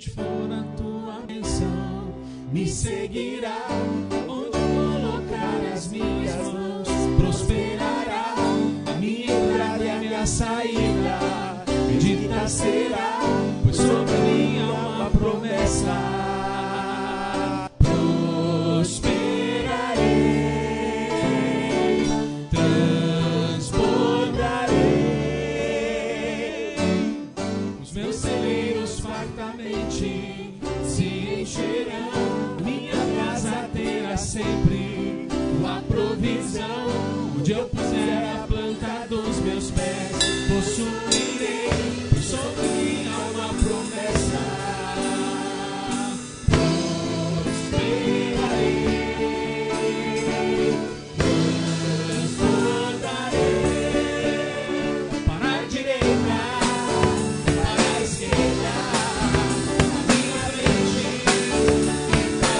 onde for a tua bênção me seguirá. Onde colocar as minhas mãos, prosperará. A minha entrada e a minha saída, bendita será, pois sobre mim há uma promessa. Sempre tua provisão, onde eu puser a planta dos meus pés, possuirei, pois sobre mim há uma promessa. Prosperarei, transbordarei, para a direita, para a esquerda, a minha frente e para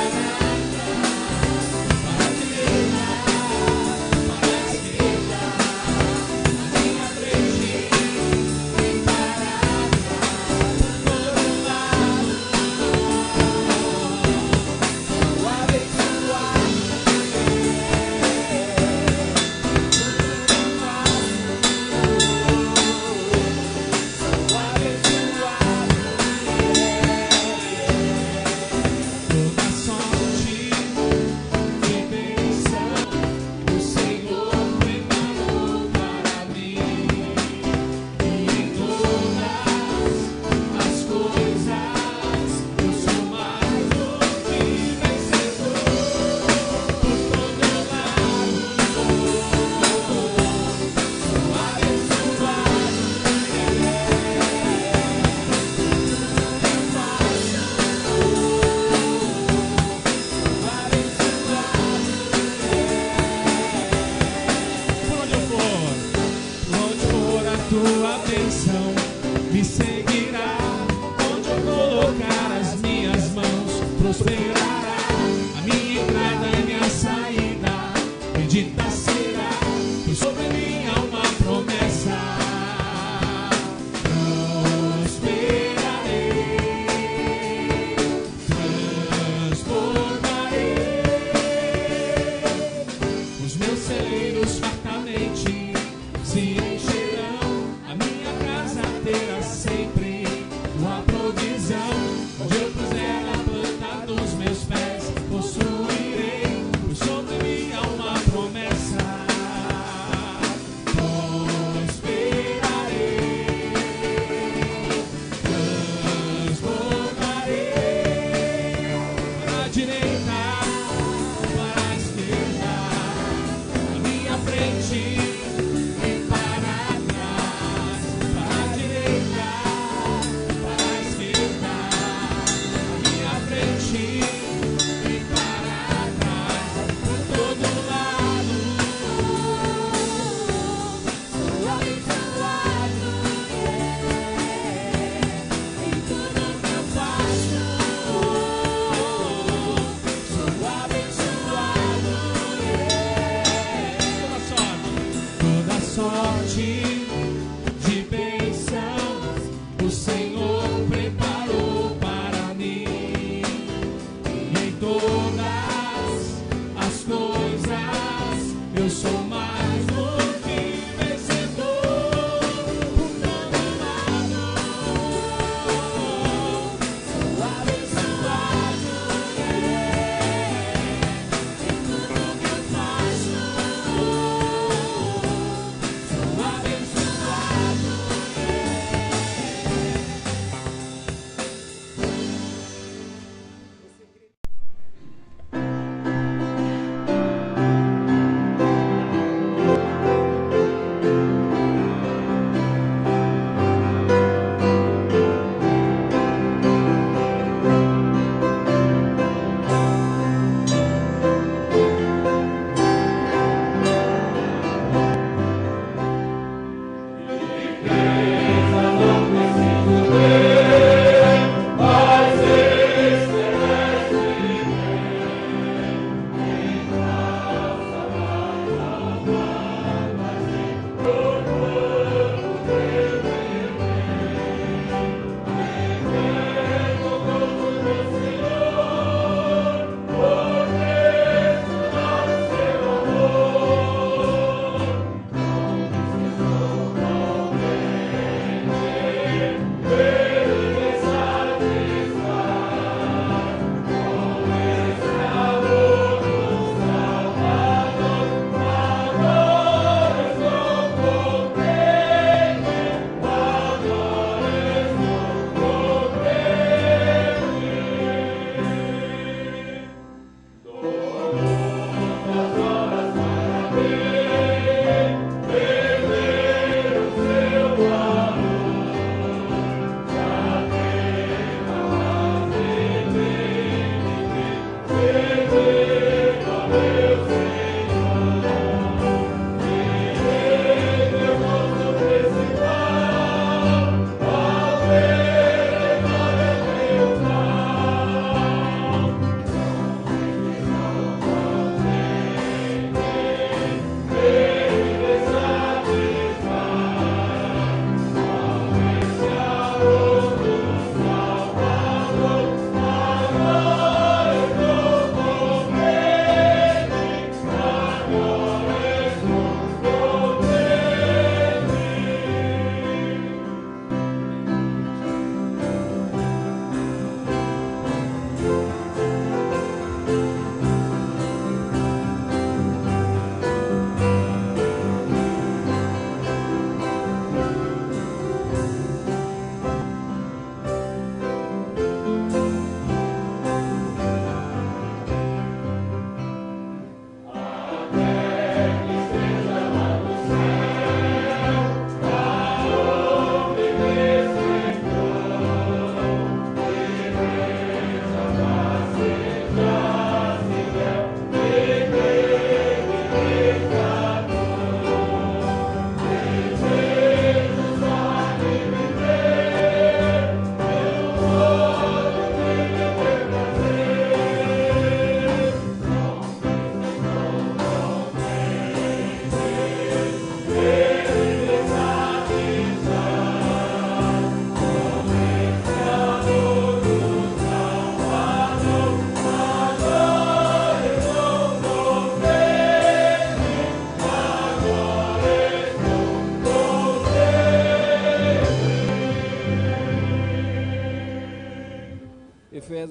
tua bênção me seguirá. Onde eu colocar as minhas mãos, prosperará. A minha entrada e minha saída, bendita será, pois sobre mim há uma promessa. Prosperarei, transbordarei, os meus celeiros fartamente se encherão. A minha casa terá sempre tua provisão. Onde eu puser a planta dos meus pés, possuirei, pois sobre mim há uma promessa. Prosperarei, transbordarei, para a direita, para a esquerda, a minha frente. Sorte de bênçãos o Senhor preparou para mim, e em todas as coisas eu sou mais do que vencedor. Por todo lado sou abençoado, em tudo que eu faço.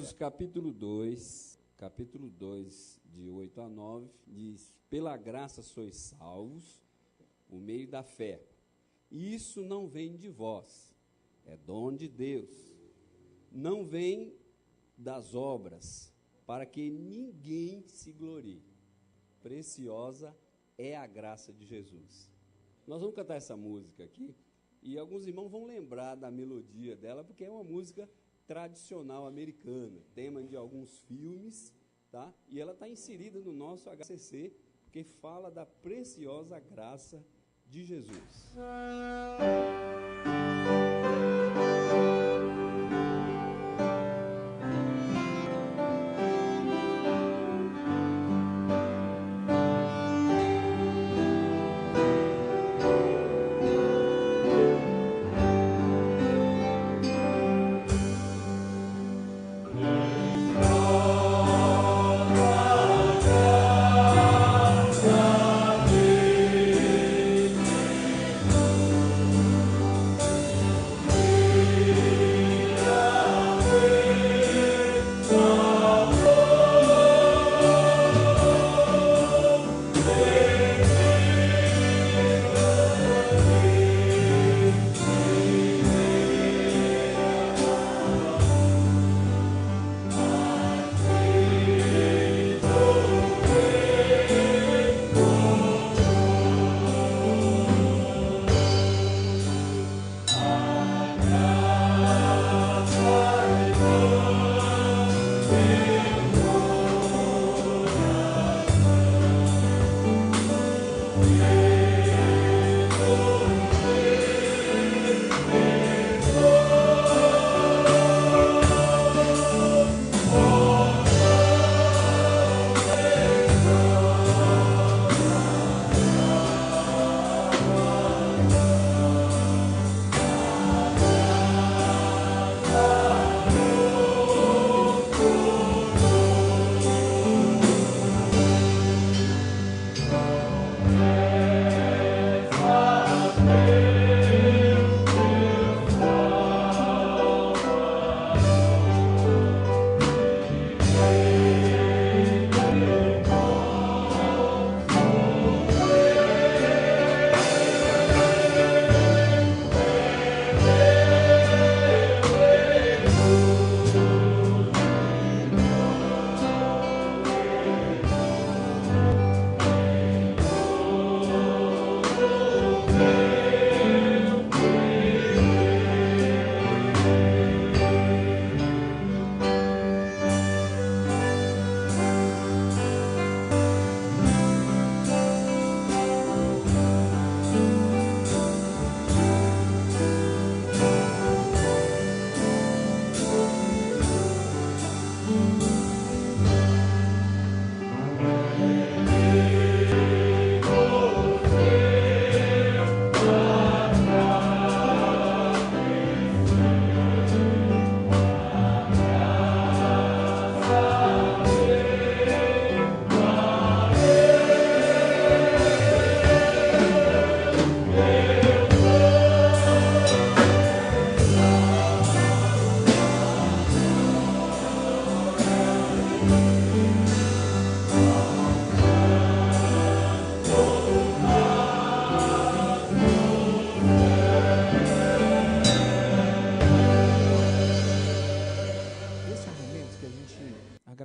Efésios capítulo 2, de 8 a 9, diz: pela graça sois salvos, por meio da fé. E isso não vem de vós, é dom de Deus. Não vem das obras, para que ninguém se glorie. Preciosa é a graça de Jesus. Nós vamos cantar essa música aqui, e alguns irmãos vão lembrar da melodia dela, porque é uma música tradicional americana, tema de alguns filmes, tá? E ela está inserida no nosso HCC, porque fala da preciosa graça de Jesus.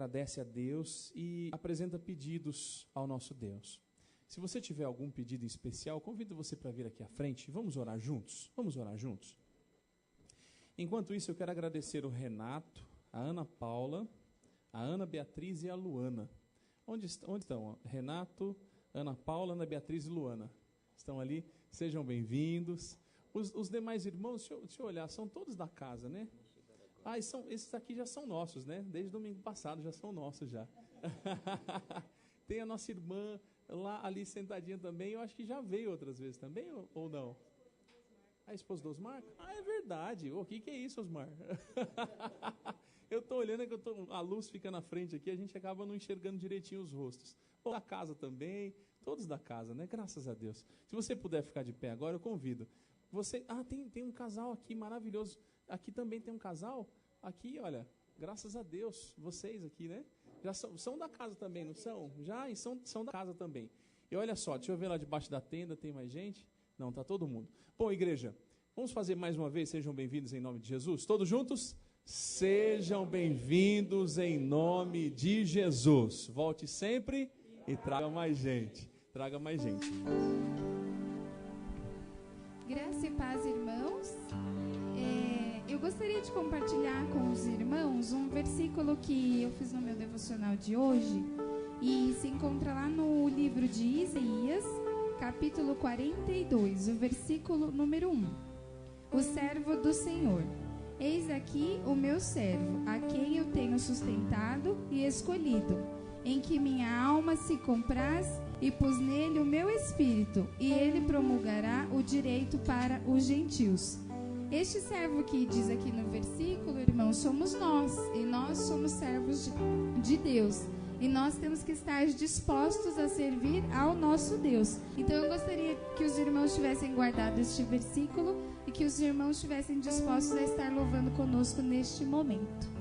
agradece a Deus e apresenta pedidos ao nosso Deus. Se você tiver algum pedido em especial, convido você para vir aqui à frente. Vamos orar juntos? Vamos orar juntos? Enquanto isso, eu quero agradecer o Renato, a Ana Paula, a Ana Beatriz e a Luana. Onde estão? Renato, Ana Paula, Ana Beatriz e Luana. Estão ali? Sejam bem-vindos. Os demais irmãos, deixa eu olhar, são todos da casa, né? Ah, esses aqui já são nossos, né? Desde domingo passado já são nossos já. Tem a nossa irmã lá ali sentadinha também, eu acho que já veio outras vezes também, ou não? A esposa do Osmar? Ah, é verdade. O que é isso, Osmar? Eu estou olhando, a luz fica na frente aqui, a gente acaba não enxergando direitinho os rostos. Ou da casa também, todos da casa, né? Graças a Deus. Se você puder ficar de pé agora, eu convido. Você, tem um casal aqui maravilhoso. Aqui também tem um casal. Aqui, olha, Graças a Deus, vocês aqui, né? Já são da casa também, não são? Já são da casa também. E olha só, deixa eu ver lá debaixo da tenda, tem mais gente? Não, tá todo mundo. Bom, igreja, vamos fazer mais uma vez, sejam bem-vindos em nome de Jesus. Todos juntos? Sejam bem-vindos em nome de Jesus. Volte sempre e traga mais gente. Traga mais gente. Graça e paz, irmãos. Eu gostaria de compartilhar com os irmãos um versículo que eu fiz no meu devocional de hoje e se encontra lá no livro de Isaías, capítulo 42, o versículo número 1. O servo do Senhor. Eis aqui o meu servo, a quem eu tenho sustentado e escolhido, em que minha alma se compraz e pus nele o meu espírito, e ele promulgará o direito para os gentios. Este servo que diz aqui no versículo, irmãos, somos nós, e nós somos servos de Deus. E nós temos que estar dispostos a servir ao nosso Deus. Então eu gostaria que os irmãos tivessem guardado este versículo e que os irmãos estivessem dispostos a estar louvando conosco neste momento.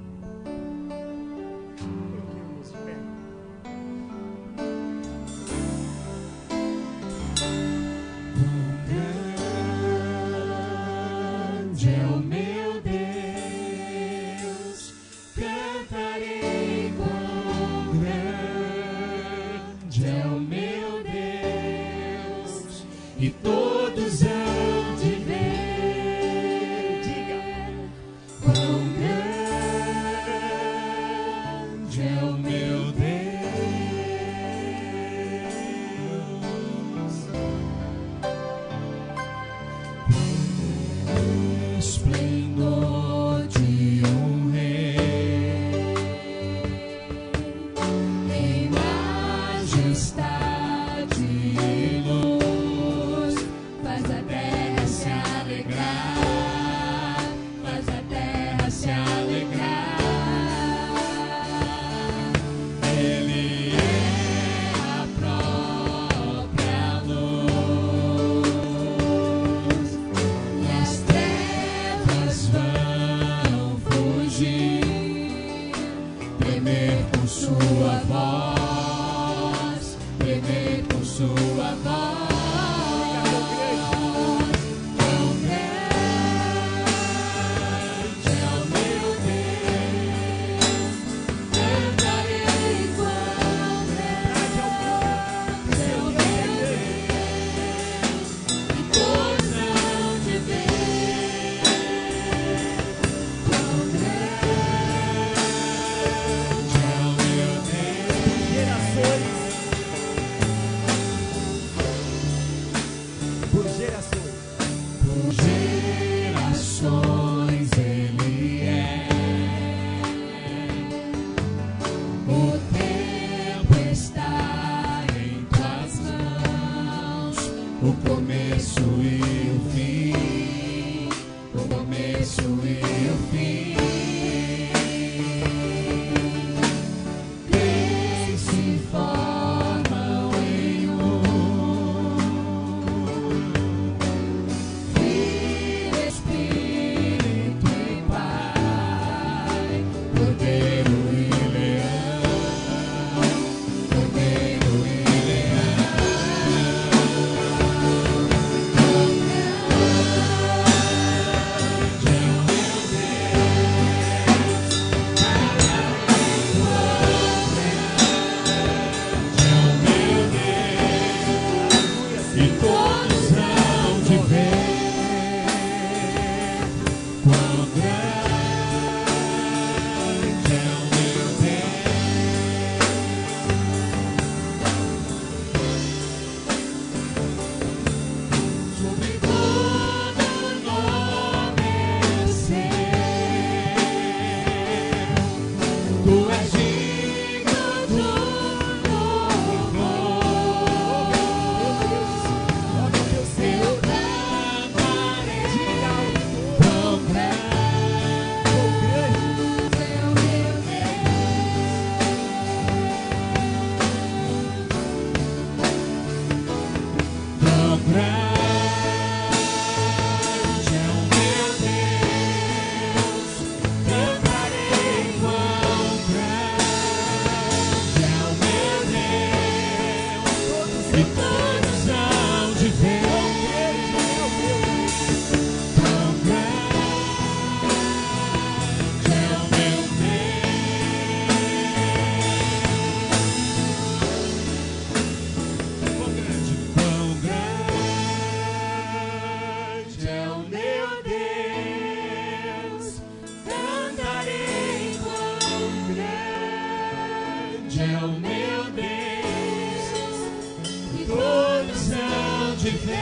pode ver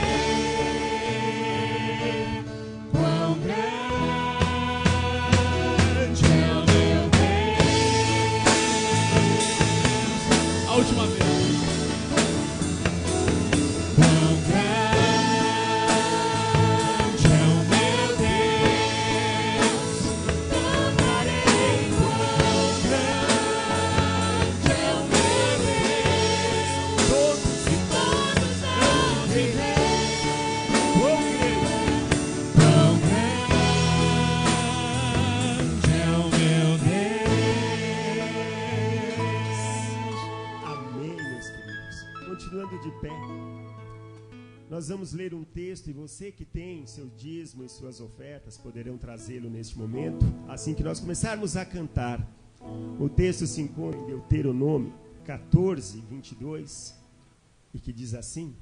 quão grande é o meu Deus. A última vez. Quão grande é o meu Deus. Cantarei quão grande é o meu Deus. Todos e todos hão de ver. Quão grande é o meu Deus. Amém, meus queridos. Continuando de pé, nós vamos ler um texto e você que tem seu dízimo e suas ofertas poderão trazê-lo neste momento, assim que nós começarmos a cantar. O texto se encontra em Deuteronômio 14, 22, e que diz assim: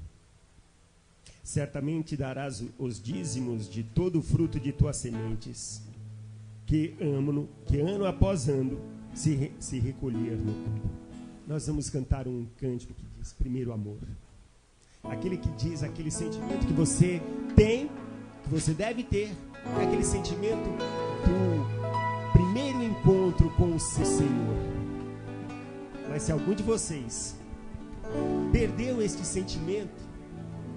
certamente darás os dízimos de todo o fruto de tuas sementes, que ano após ano se recolher no campo. Nós vamos cantar um cântico que diz: primeiro amor. Aquele que diz, aquele sentimento que você tem, que você deve ter, é aquele sentimento do primeiro encontro com o seu Senhor. Mas se algum de vocês perdeu este sentimento,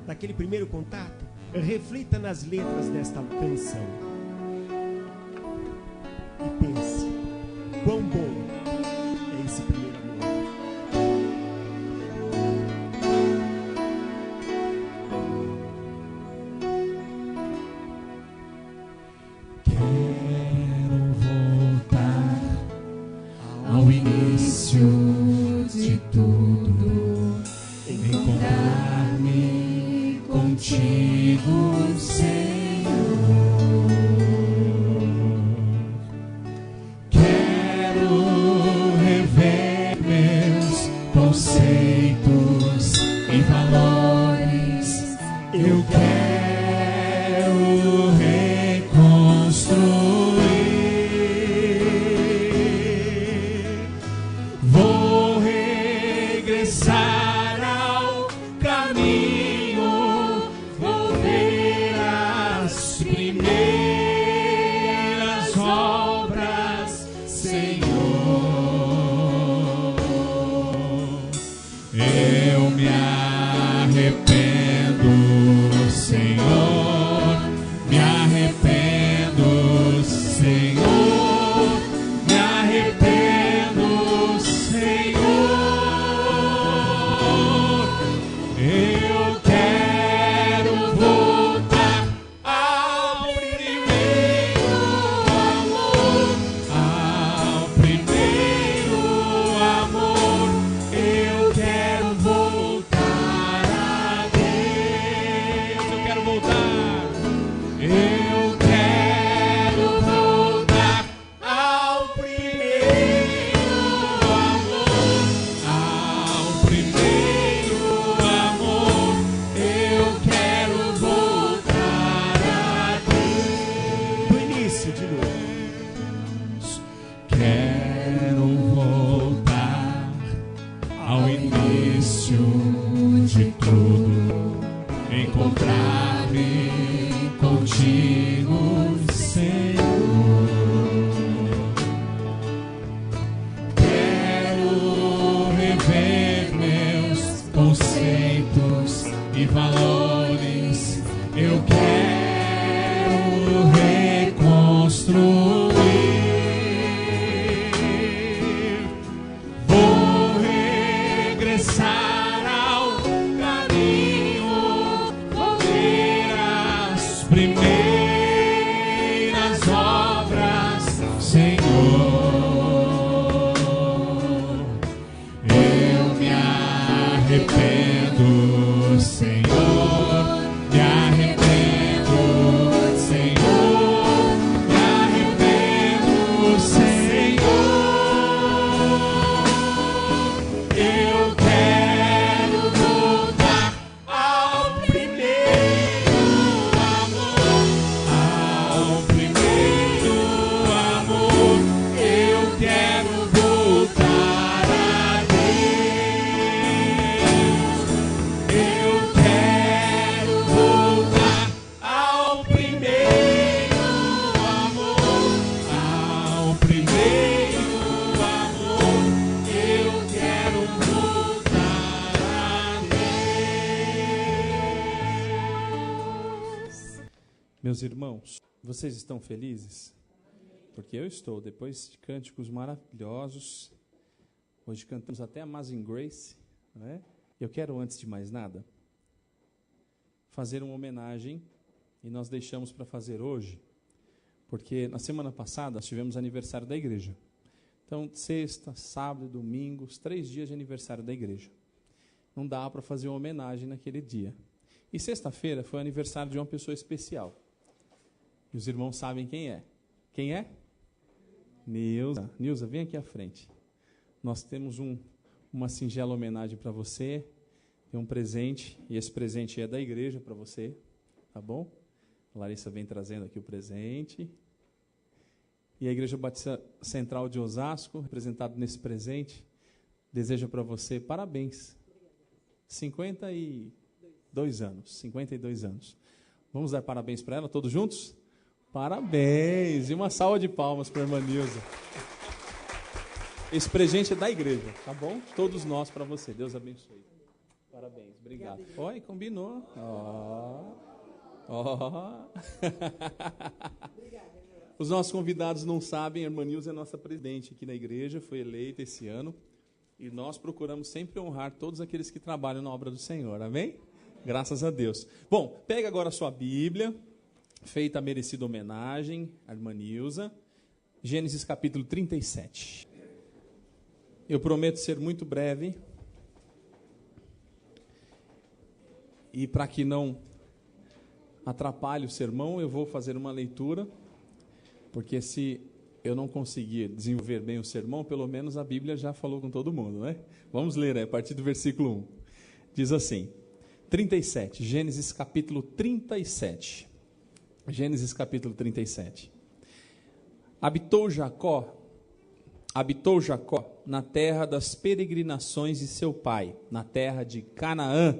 daquele primeiro contato, reflita nas letras desta canção e pense quão bom é esse primeiro amor. Quero voltar ao início de tudo, encontrar-me contigo, Senhor. Quero rever meus conceitos e valores. Eu quero reconstruir. Vou regressar ao caminho, vou ver as primeiras obras, Senhor. Eu me arrependo, Senhor. Me arrependo, Senhor. Me arrependo, Senhor. Eu quero voltar ao primeiro amor, ao primeiro amor. Eu quero voltar a Deus. Eu quero voltar. Eu quero voltar ao primeiro amor, ao primeiro amor. Eu quero voltar a Deus. Do início de novo. Quero voltar ao início de tudo, encontrar-me contigo, Senhor. Quero rever meus conceitos e valores. Eu quero reconstruir. Vou regressar ao caminho, vou ver as primeiras obras, Senhor. Eu me arrependo, Senhor. Me arrependo, Meus irmãos, vocês estão felizes? Porque eu estou, depois de cânticos maravilhosos. Hoje cantamos até Amazing Grace, né? Eu quero, antes de mais nada, fazer uma homenagem, e nós deixamos para fazer hoje, porque na semana passada nós tivemos aniversário da igreja. Então, sexta, sábado e domingo, os 3 dias de aniversário da igreja. Não dá para fazer uma homenagem naquele dia. E sexta-feira foi o aniversário de uma pessoa especial. E os irmãos sabem quem é. Quem é? Nilza. Nilza, vem aqui à frente. Nós temos uma singela homenagem para você. Tem um presente, e esse presente é da igreja para você. Tá bom? A Larissa vem trazendo aqui o presente. E a Igreja Batista Central de Osasco, representado nesse presente, deseja para você parabéns. 52 anos. Vamos dar parabéns para ela, todos juntos? Parabéns! E uma salva de palmas para a irmã Nilza. Esse presente é da igreja, tá bom? Todos nós para você. Deus abençoe. Parabéns, obrigado. Oi, combinou. Os nossos convidados não sabem, a irmã Nilza é nossa presidente aqui na igreja, foi eleita esse ano, e nós procuramos sempre honrar todos aqueles que trabalham na obra do Senhor, amém? Graças a Deus. Bom, pega agora a sua Bíblia, feita a merecida homenagem à irmã Nilza, Gênesis capítulo 37. Eu prometo ser muito breve, e para que não atrapalhe o sermão, eu vou fazer uma leitura, porque se eu não conseguir desenvolver bem o sermão, pelo menos a Bíblia já falou com todo mundo, né? Vamos ler a partir do versículo 1. Diz assim, 37, Gênesis capítulo 37. Gênesis capítulo 37. Habitou Jacó na terra das peregrinações de seu pai, na terra de Canaã.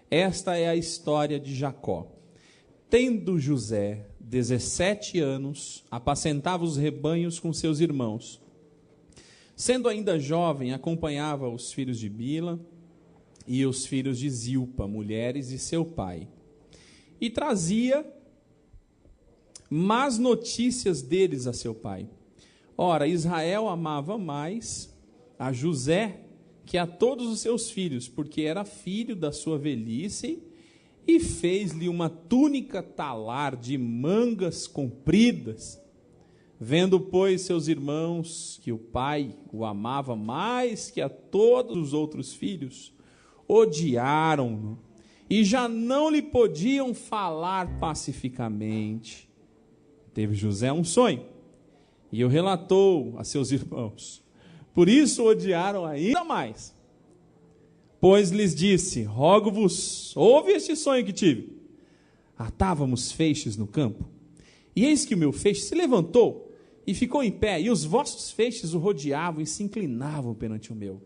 Esta é a história de Jacó. Tendo José 17 anos, apacentava os rebanhos com seus irmãos. Sendo ainda jovem, acompanhava os filhos de Bila e os filhos de Zilpa, mulheres de seu pai. E trazia más notícias deles a seu pai. Ora, Israel amava mais a José que a todos os seus filhos, porque era filho da sua velhice, e fez-lhe uma túnica talar de mangas compridas. Vendo, pois, seus irmãos que o pai o amava mais que a todos os outros filhos, odiaram-no, e já não lhe podiam falar pacificamente. Teve José um sonho, e o relatou a seus irmãos. Por isso o odiaram ainda mais. Pois lhes disse, rogo-vos, ouve este sonho que tive. Atávamos feixes no campo, e eis que o meu feixe se levantou e ficou em pé, e os vossos feixes o rodeavam e se inclinavam perante o meu.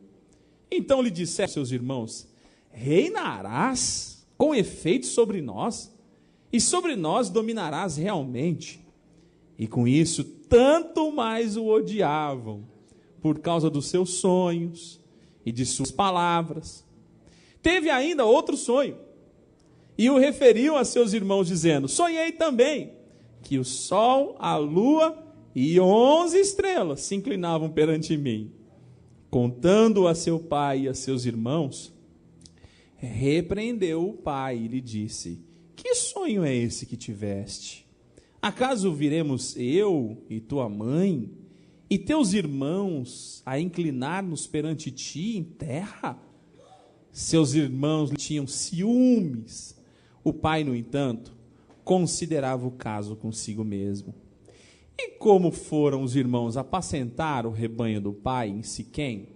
Então lhe disseram seus irmãos, reinarás com efeito sobre nós, e sobre nós dominarás realmente. E com isso, tanto mais o odiavam, por causa dos seus sonhos e de suas palavras. Teve ainda outro sonho, e o referiu a seus irmãos, dizendo, sonhei também, que o sol, a lua e 11 estrelas se inclinavam perante mim. Contando a seu pai e a seus irmãos, repreendeu o pai e lhe disse, que sonho é esse que tiveste? Acaso viremos eu e tua mãe e teus irmãos a inclinar-nos perante ti em terra? Seus irmãos tinham ciúmes. O pai, no entanto, considerava o caso consigo mesmo. E como foram os irmãos apacentar o rebanho do pai em Siquém,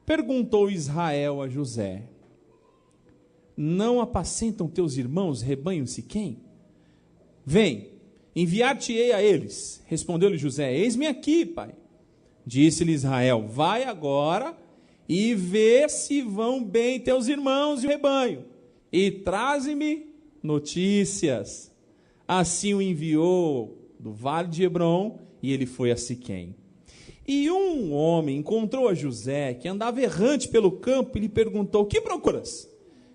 perguntou Israel a José, não apacentam teus irmãos rebanho em Siquém? Vem, enviar-te-ei a eles. Respondeu-lhe José, eis-me aqui, pai. Disse-lhe Israel, vai agora e vê se vão bem teus irmãos e o rebanho, e traze-me notícias. Assim o enviou do vale de Hebrom, e ele foi a Siquém. E um homem encontrou a José, que andava errante pelo campo, e lhe perguntou, o que procuras?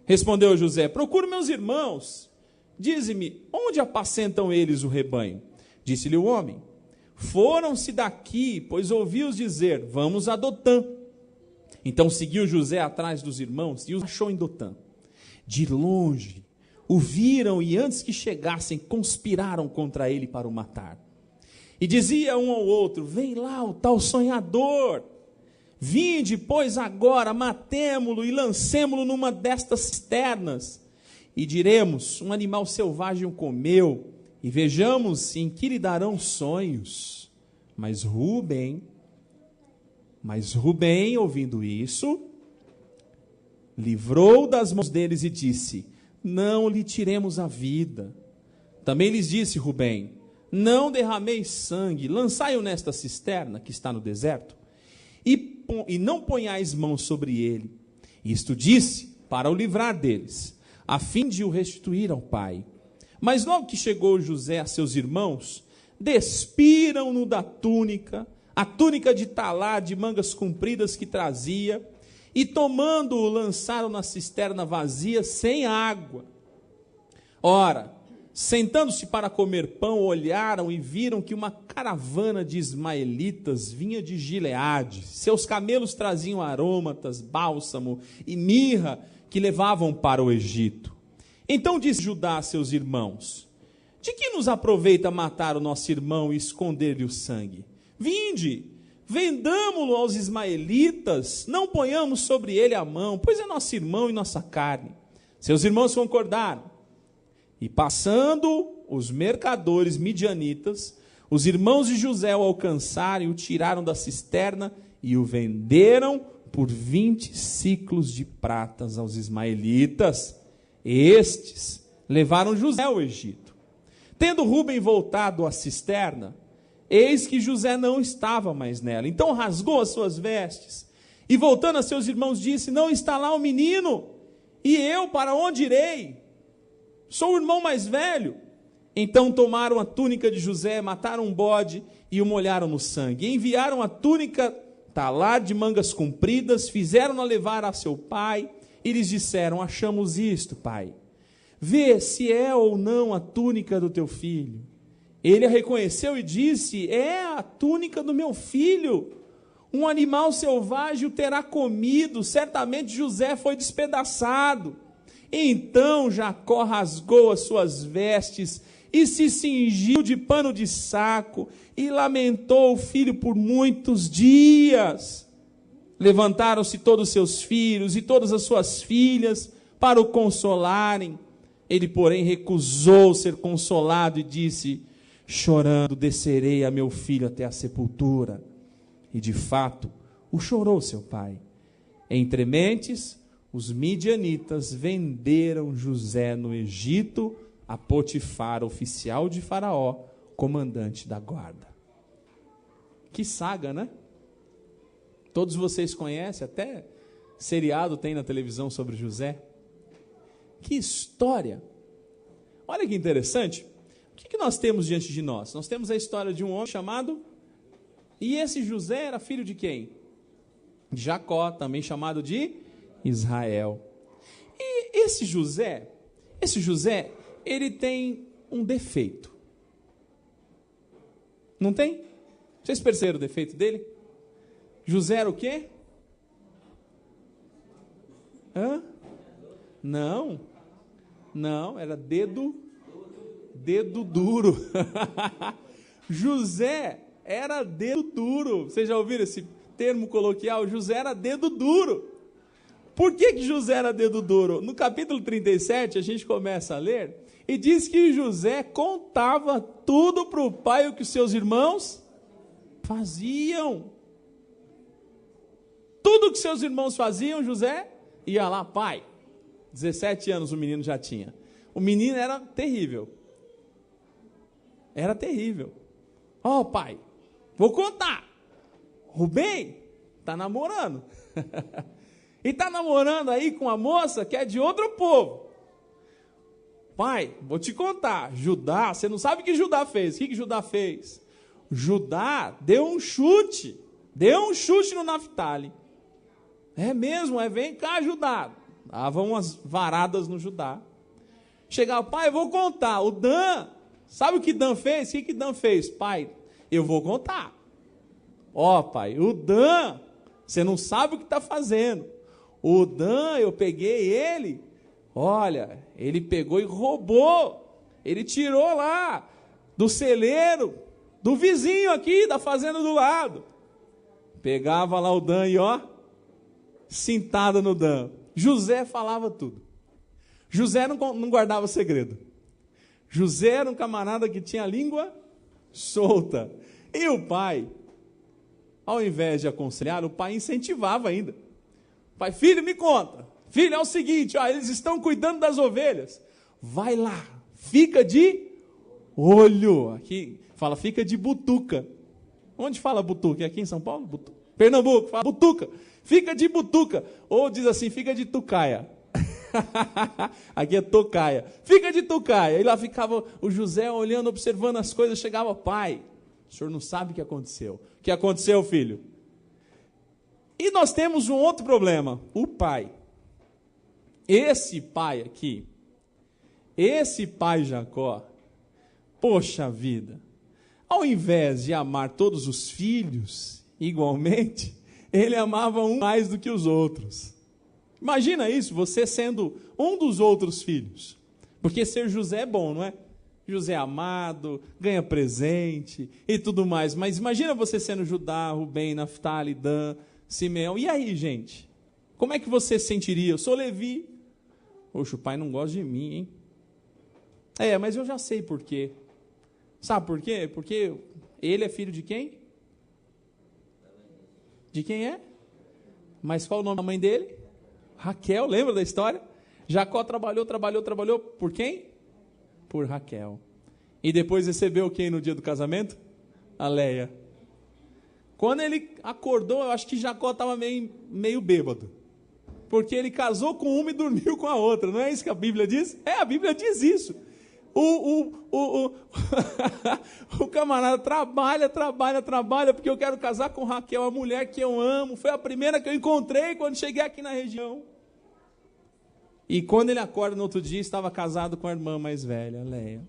Respondeu José, procuro meus irmãos, dize-me, onde apacentam eles o rebanho? Disse-lhe o homem, foram-se daqui, pois ouvi-os dizer, vamos a Dotã. Então seguiu José atrás dos irmãos e os achou em Dotã. De longe o viram e antes que chegassem conspiraram contra ele para o matar. E dizia um ao outro, vem lá o tal sonhador. Vinde, pois agora, matemo-lo e lancemo-lo numa destas cisternas. E diremos, um animal selvagem o comeu, e vejamos em que lhe darão sonhos. Mas Rubem, ouvindo isso, livrou das mãos deles e disse, não lhe tiremos a vida. Também lhes disse Rubem, não derrameis sangue, lançai-o nesta cisterna que está no deserto, e não ponhais mãos sobre ele. Isto disse para o livrar deles, a fim de o restituir ao pai. Mas logo que chegou José a seus irmãos, despiram-no da túnica, a túnica de talá de mangas compridas que trazia, e tomando-o lançaram na cisterna vazia sem água. Ora, sentando-se para comer pão, olharam e viram que uma caravana de ismaelitas vinha de Gileade. Seus camelos traziam aromatas, bálsamo e mirra que levavam para o Egito. Então disse Judá a seus irmãos, de que nos aproveita matar o nosso irmão e esconder-lhe o sangue? Vinde, vendamo-lo aos ismaelitas, não ponhamos sobre ele a mão, pois é nosso irmão e nossa carne. Seus irmãos concordaram. E passando os mercadores midianitas, os irmãos de José o alcançaram e o tiraram da cisterna e o venderam por 20 siclos de pratas aos ismaelitas. Estes levaram José ao Egito. Tendo Rubem voltado à cisterna, eis que José não estava mais nela. Então rasgou as suas vestes e voltando a seus irmãos disse, não está lá o menino, e eu para onde irei? Sou o irmão mais velho. Então tomaram a túnica de José, mataram um bode e o molharam no sangue. E enviaram a túnica talá de mangas compridas, fizeram-na levar a seu pai e lhes disseram, achamos isto, pai. Vê se é ou não a túnica do teu filho. Ele a reconheceu e disse, é a túnica do meu filho. Um animal selvagem o terá comido, certamente José foi despedaçado. Então Jacó rasgou as suas vestes e se cingiu de pano de saco e lamentou o filho por muitos dias. Levantaram-se todos os seus filhos e todas as suas filhas para o consolarem. Ele, porém, recusou ser consolado e disse, chorando, descerei a meu filho até a sepultura. E, de fato, o chorou seu pai. Entre mentes, os midianitas venderam José no Egito a Potifar, oficial de Faraó, comandante da guarda. Que saga, né? Todos vocês conhecem, até seriado tem na televisão sobre José. Que história! Olha que interessante. O que nós temos diante de nós? Nós temos a história de um homem chamado... E esse José era filho de quem? De Jacó, também chamado de Israel. E esse José, ele tem um defeito. Não tem? Vocês perceberam o defeito dele? José era o quê? Hã? Não, era dedo duro. José era dedo duro. Vocês já ouviram esse termo coloquial? José era dedo duro. Por que José era dedo duro? No capítulo 37, a gente começa a ler, e diz que José contava tudo para o pai o que os seus irmãos faziam. Tudo que seus irmãos faziam, José ia lá, pai. 17 anos o menino já tinha. O menino era terrível. Era terrível. Ó, pai, vou contar. Rubem está namorando. E está namorando aí com uma moça que é de outro povo. Pai, vou te contar. Judá, você não sabe o que Judá fez. O que Judá fez? Judá deu um chute. Deu um chute no Naftali. É mesmo, vem cá, Judá. Davam umas varadas no Judá. Chegava, pai, eu vou contar. O Dan, sabe o que Dan fez? O que Dan fez? Pai, eu vou contar. Ó, pai, o Dan, você não sabe o que está fazendo. O Dan, eu peguei ele, olha, ele pegou e roubou. Ele tirou lá do celeiro, do vizinho aqui, da fazenda do lado. Pegava lá o Dan e ó, cintada no Dan. José falava tudo. José não guardava segredo. José era um camarada que tinha a língua solta. E o pai, ao invés de aconselhar, o pai incentivava ainda. Pai, filho, me conta. Filho, é o seguinte, ó, eles estão cuidando das ovelhas. Vai lá, fica de olho. Aqui fala, fica de butuca. Onde fala butuca? É aqui em São Paulo? Pernambuco, fala butuca. Fica de butuca. Ou diz assim, fica de tucaia. Aqui é tocaia. Fica de tucaia. E lá ficava o José olhando, observando as coisas. Chegava, pai, o senhor não sabe o que aconteceu. O que aconteceu, filho? E nós temos um outro problema. O pai. Esse pai aqui. Esse pai Jacó. Poxa vida. Ao invés de amar todos os filhos igualmente, ele amava um mais do que os outros. Imagina isso, você sendo um dos outros filhos. Porque ser José é bom, não é? José é amado, ganha presente e tudo mais. Mas imagina você sendo Judá, Rubem, Naftali, Dan, Simeão. E aí, gente? Como é que você se sentiria? Eu sou Levi. Poxa, o pai não gosta de mim, hein? Mas eu já sei por quê. Sabe por quê? Porque ele é filho de quem? De quem é? Mas qual o nome da mãe dele? Raquel, lembra da história? Jacó trabalhou por quem? Por Raquel. E depois recebeu quem no dia do casamento? A Leia. Quando ele acordou, eu acho que Jacó estava meio bêbado. Porque ele casou com uma e dormiu com a outra. Não é isso que a Bíblia diz? A Bíblia diz isso. O camarada trabalha, porque eu quero casar com Raquel, a mulher que eu amo. Foi a primeira que eu encontrei quando cheguei aqui na região. E quando ele acorda no outro dia, estava casado com a irmã mais velha, Leia.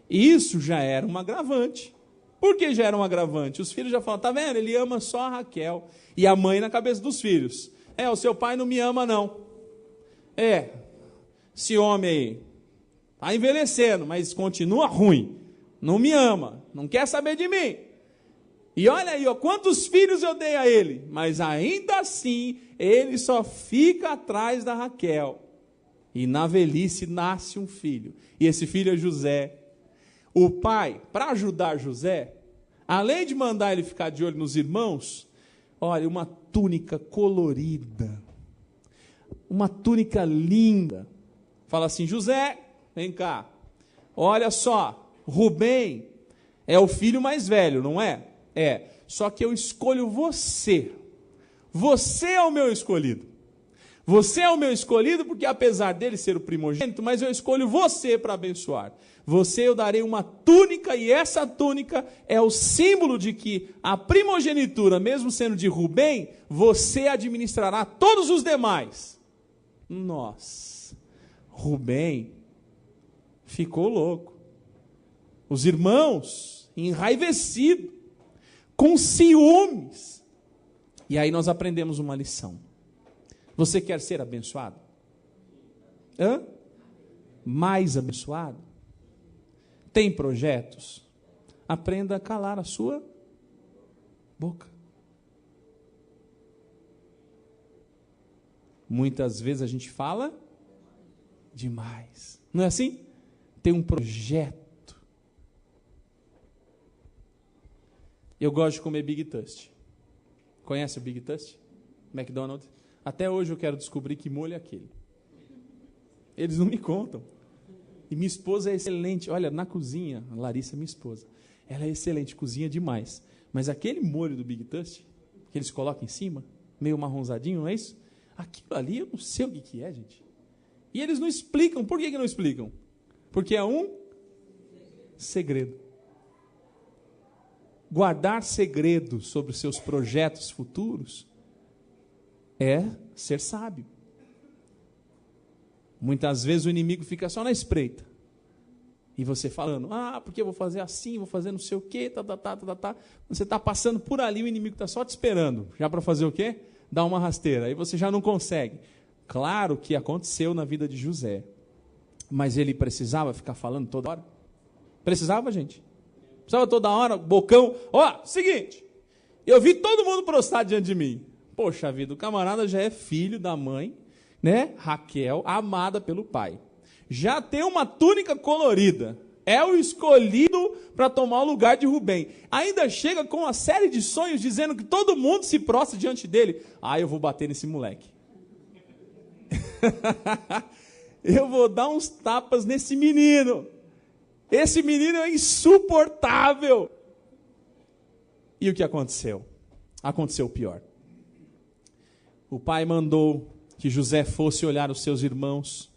Isso já era um agravante. Por que já era um agravante? Os filhos já falam, tá vendo? Ele ama só a Raquel. E a mãe na cabeça dos filhos. O seu pai não me ama, não. Esse homem aí está envelhecendo, mas continua ruim. Não me ama, não quer saber de mim. E olha aí, quantos filhos eu dei a ele. Mas ainda assim, ele só fica atrás da Raquel. E na velhice nasce um filho. E esse filho é José. O pai, para ajudar José, além de mandar ele ficar de olho nos irmãos, olha, uma túnica colorida. Uma túnica linda. Fala assim, José, vem cá. Olha só, Rubem é o filho mais velho, não é? Só que eu escolho você. Você é o meu escolhido. Você é o meu escolhido porque apesar dele ser o primogênito, mas eu escolho você para abençoar. Você eu darei uma túnica e essa túnica é o símbolo de que a primogenitura, mesmo sendo de Rubem, você administrará todos os demais. Nossa, Rubem ficou louco. Os irmãos enraivecidos, com ciúmes. E aí nós aprendemos uma lição. Você quer ser abençoado? Mais abençoado? Tem projetos? Aprenda a calar a sua boca. Muitas vezes a gente fala demais. Não é assim? Tem um projeto. Eu gosto de comer Big Toast. Conhece o Big Toast? McDonald's? Até hoje eu quero descobrir que molho é aquele. Eles não me contam. E minha esposa é excelente. Olha, na cozinha, a Larissa, minha esposa, ela é excelente, cozinha demais. Mas aquele molho do Big Toast, que eles colocam em cima, meio marronzadinho, não é isso? Aquilo ali, eu não sei o que é, gente. E eles não explicam. Por que não explicam? Porque é um segredo. Guardar segredos sobre os seus projetos futuros é ser sábio. Muitas vezes o inimigo fica só na espreita. E você falando, porque eu vou fazer assim, vou fazer não sei o quê, tá. Você está passando por ali, o inimigo está só te esperando. Já para fazer o quê? Dar uma rasteira. Aí você já não consegue. Claro que aconteceu na vida de José. Mas ele precisava ficar falando toda hora? Precisava, gente? Precisava toda hora, bocão. Seguinte, eu vi todo mundo prostrado diante de mim. Poxa vida, o camarada já é filho da mãe, né? Raquel, amada pelo pai. Já tem uma túnica colorida. É o escolhido para tomar o lugar de Rubem. Ainda chega com uma série de sonhos dizendo que todo mundo se prostra diante dele. Eu vou bater nesse moleque. Eu vou dar uns tapas nesse menino. Esse menino é insuportável. E o que aconteceu? Aconteceu o pior. O pai mandou que José fosse olhar os seus irmãos,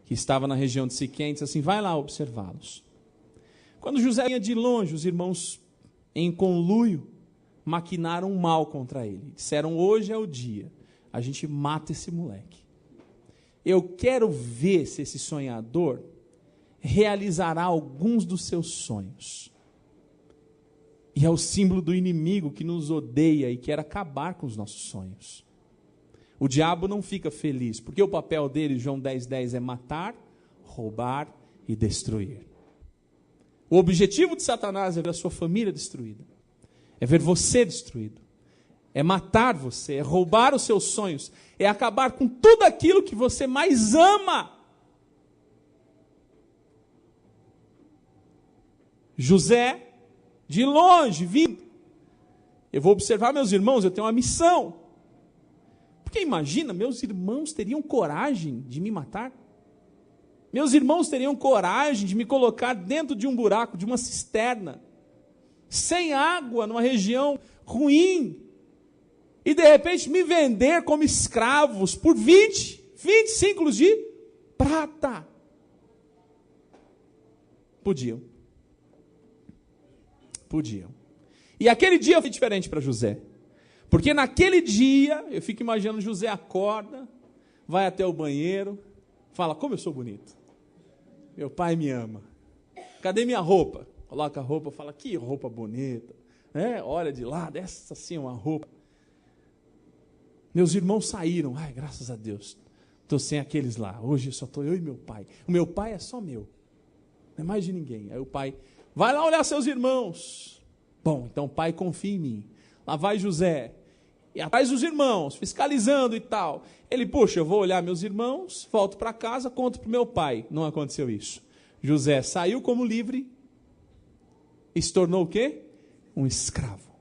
que estavam na região de Siquém, e disse assim, vai lá observá-los. Quando José vinha de longe, os irmãos, em conluio, maquinaram mal contra ele. Disseram, hoje é o dia, a gente mata esse moleque. Eu quero ver se esse sonhador realizará alguns dos seus sonhos. E é o símbolo do inimigo que nos odeia e quer acabar com os nossos sonhos. O diabo não fica feliz, porque o papel dele, João 10:10, é matar, roubar e destruir. O objetivo de Satanás é ver a sua família destruída, é ver você destruído, é matar você, é roubar os seus sonhos, é acabar com tudo aquilo que você mais ama. José, de longe, vindo, eu vou observar meus irmãos, eu tenho uma missão. Porque imagina, meus irmãos teriam coragem de me matar? Meus irmãos teriam coragem de me colocar dentro de um buraco, de uma cisterna, sem água, numa região ruim, e de repente me vender como escravos por 20 ciclos de prata? Podiam. E aquele dia foi diferente para José. Porque naquele dia, eu fico imaginando, José acorda, vai até o banheiro, fala, como eu sou bonito. Meu pai me ama. Cadê minha roupa? Coloca a roupa, fala, que roupa bonita. Olha de lado, essa sim é uma roupa. Meus irmãos saíram, graças a Deus. Estou sem aqueles lá, hoje só estou eu e meu pai. O meu pai é só meu, não é mais de ninguém. Aí o pai, vai lá olhar seus irmãos. Bom, então o pai confia em mim. Lá vai José, e atrás dos irmãos, fiscalizando e tal. Ele, puxa, eu vou olhar meus irmãos, volto para casa, conto para o meu pai. Não aconteceu isso. José saiu como livre e se tornou o quê? Um escravo.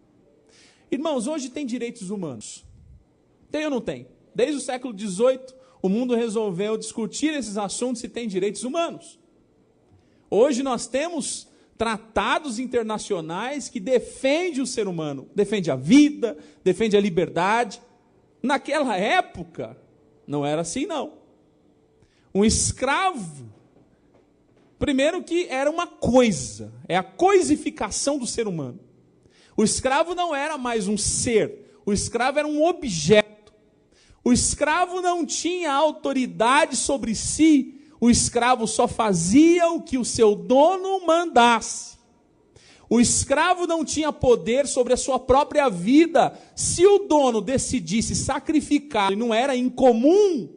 Irmãos, hoje tem direitos humanos. Tem ou não tem? Desde o século XVIII, o mundo resolveu discutir esses assuntos se tem direitos humanos. Hoje nós temos tratados internacionais que defendem o ser humano, defende a vida, defende a liberdade. Naquela época, não era assim não. Um escravo, primeiro que era uma coisa, é a coisificação do ser humano. O escravo não era mais um ser, o escravo era um objeto. O escravo não tinha autoridade sobre si, o escravo só fazia o que o seu dono mandasse. O escravo não tinha poder sobre a sua própria vida. Se o dono decidisse sacrificar, e não era incomum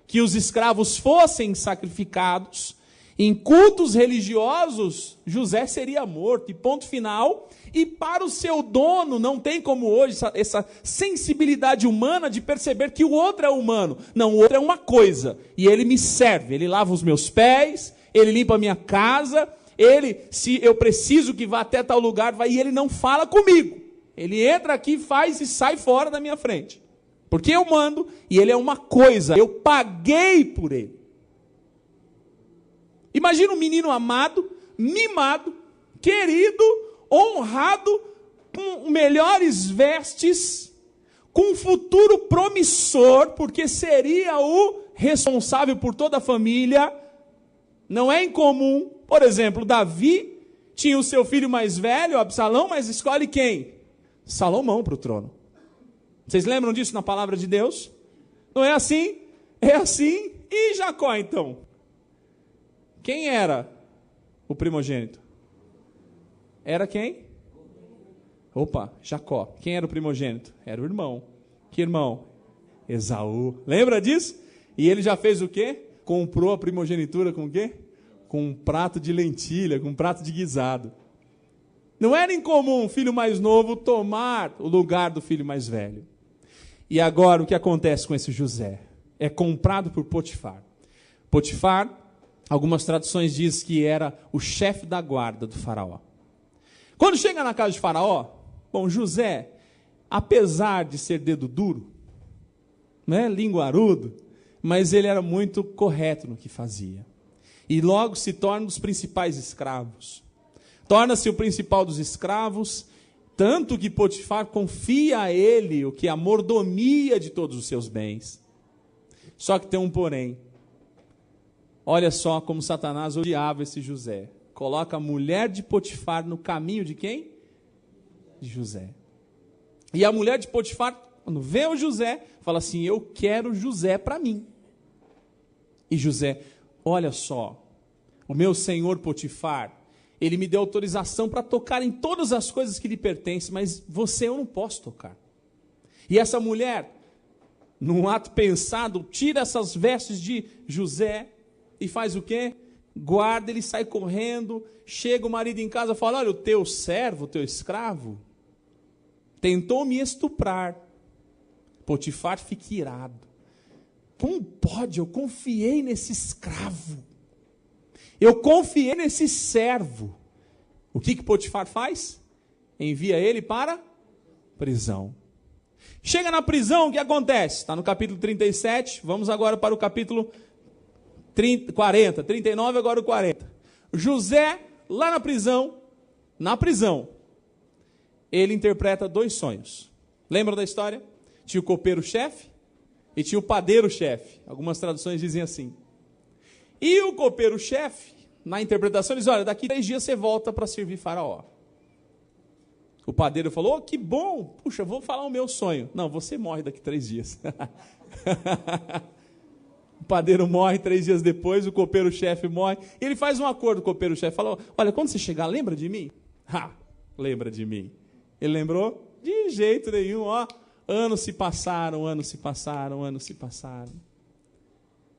que os escravos fossem sacrificados, em cultos religiosos, José seria morto, e ponto final. E para o seu dono, não tem como hoje essa sensibilidade humana de perceber que o outro é humano. Não, o outro é uma coisa, e ele me serve, ele lava os meus pés, ele limpa a minha casa, ele, se eu preciso que vá até tal lugar, vai, e ele não fala comigo. Ele entra aqui, faz e sai fora da minha frente. Porque eu mando, e ele é uma coisa, eu paguei por ele. Imagina um menino amado, mimado, querido, honrado, com melhores vestes, com um futuro promissor, porque seria o responsável por toda a família. Não é incomum, por exemplo, Davi tinha o seu filho mais velho, Absalão, mas escolhe quem? Salomão para o trono. Vocês lembram disso na palavra de Deus? Não é assim? É assim. E Jacó, então? Quem era o primogênito? Era quem? Opa, Jacó. Quem era o primogênito? Era o irmão. Que irmão? Esaú. Lembra disso? E ele já fez o quê? Comprou a primogenitura com o quê? Com um prato de lentilha, com um prato de guisado. Não era incomum um filho mais novo tomar o lugar do filho mais velho. E agora o que acontece com esse José? É comprado por Potifar. Potifar, algumas traduções dizem que era o chefe da guarda do faraó. Quando chega na casa de faraó, bom, José, apesar de ser dedo duro, né, linguarudo, mas ele era muito correto no que fazia. E logo se torna um dos principais escravos. Torna-se o principal dos escravos, tanto que Potifar confia a ele o que é a mordomia de todos os seus bens. Só que tem um porém. Olha só como Satanás odiava esse José. Coloca a mulher de Potifar no caminho de quem? De José. E a mulher de Potifar, quando vê o José, fala assim, eu quero José para mim. E José, olha só, o meu senhor Potifar, ele me deu autorização para tocar em todas as coisas que lhe pertencem, mas você eu não posso tocar. E essa mulher, num ato pensado, tira essas vestes de José e faz o quê? Guarda, ele sai correndo, chega o marido em casa e fala, olha, o teu servo, o teu escravo, tentou me estuprar. Potifar fica irado. Como pode? Eu confiei nesse escravo. Eu confiei nesse servo. O que Potifar faz? Envia ele para prisão. Chega na prisão, o que acontece? Está no capítulo 37, vamos agora para o capítulo 40, 39, agora o 40. José, lá na prisão, ele interpreta 2 sonhos. Lembra da história? Tinha o copeiro-chefe e tinha o padeiro-chefe. Algumas traduções dizem assim. E o copeiro-chefe, na interpretação, ele diz, olha, daqui 3 dias você volta para servir faraó. O padeiro falou, que bom, puxa, vou falar o meu sonho. Não, você morre daqui 3 dias. O padeiro morre 3 dias depois, o copeiro-chefe morre. E ele faz um acordo com o copeiro-chefe, falou, olha, quando você chegar, lembra de mim? Lembra de mim. Ele lembrou? De jeito nenhum, ó. Anos se passaram.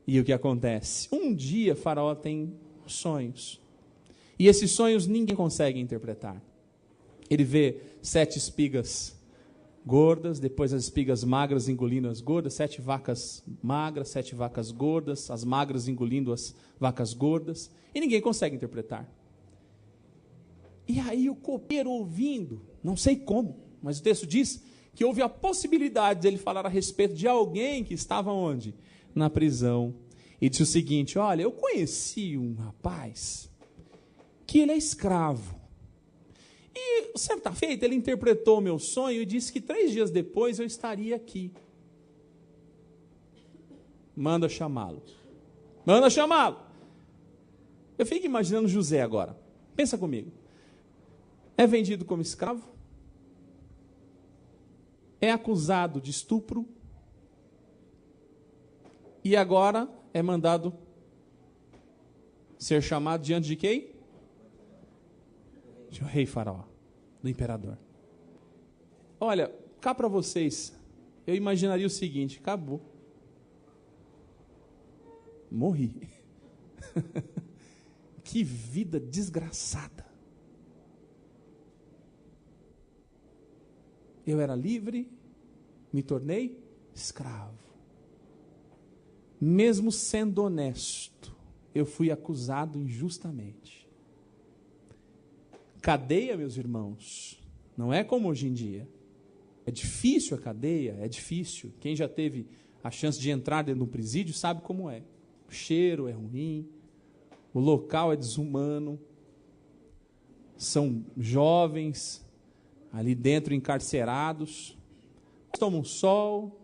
E o que acontece? Um dia Faraó tem sonhos. E esses sonhos ninguém consegue interpretar. Ele vê 7 espigas gordas, depois as espigas magras engolindo as gordas, 7 vacas magras, 7 vacas gordas, as magras engolindo as vacas gordas, e ninguém consegue interpretar. E aí o copeiro ouvindo, não sei como, mas o texto diz que houve a possibilidade de ele falar a respeito de alguém que estava onde? Na prisão. E disse o seguinte, olha, eu conheci um rapaz que ele é escravo. E certa feita ele interpretou o meu sonho e disse que 3 dias depois eu estaria aqui. Manda chamá-lo. Eu fico imaginando José agora. Pensa comigo. É vendido como escravo? É acusado de estupro? E agora é mandado ser chamado diante de quem? De o rei Faraó, do imperador. Olha, cá para vocês, eu imaginaria o seguinte, acabou. Morri. Que vida desgraçada. Eu era livre, me tornei escravo. Mesmo sendo honesto, eu fui acusado injustamente. Cadeia, meus irmãos, não é como hoje em dia. É difícil a cadeia, é difícil. Quem já teve a chance de entrar dentro de um presídio sabe como é. O cheiro é ruim, o local é desumano, são jovens ali dentro encarcerados, tomam sol,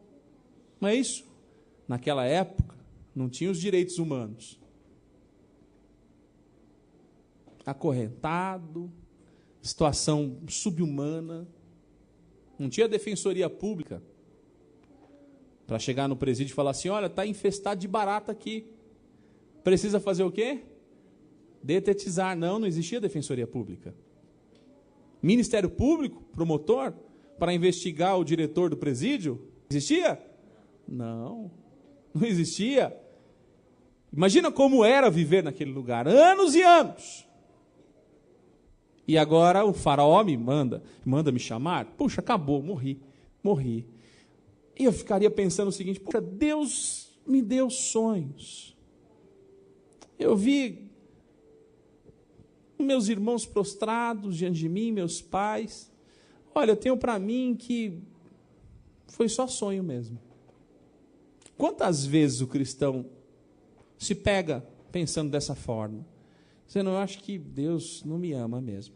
não é isso? Naquela época não tinha os direitos humanos. Acorrentado, situação subhumana, não tinha defensoria pública. para chegar no presídio e falar assim, olha, está infestado de barata aqui. Precisa fazer o quê? Detetizar. Não existia defensoria pública. Ministério Público, promotor, para investigar o diretor do presídio, existia? Não existia. Imagina como era viver naquele lugar, anos e anos. E agora o faraó me manda me chamar. Puxa, acabou, morri. E eu ficaria pensando o seguinte, puxa, Deus me deu sonhos. Eu vi meus irmãos prostrados diante de mim, meus pais. Olha, eu tenho para mim que foi só sonho mesmo. Quantas vezes o cristão se pega pensando dessa forma? Dizendo, eu acho que Deus não me ama mesmo.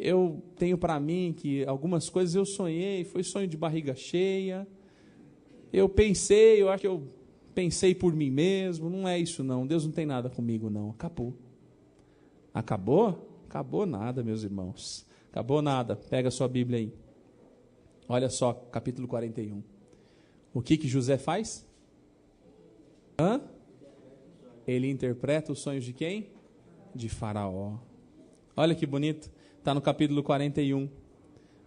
Eu tenho para mim que algumas coisas eu sonhei, foi sonho de barriga cheia. Eu acho que eu pensei por mim mesmo. Não é isso não, Deus não tem nada comigo não. Acabou. Acabou? Acabou nada, meus irmãos. Acabou nada. Pega a sua Bíblia aí. Olha só, capítulo 41. O que José faz? Ele interpreta os sonhos de quem? De Faraó. Olha que bonito. Está no capítulo 41.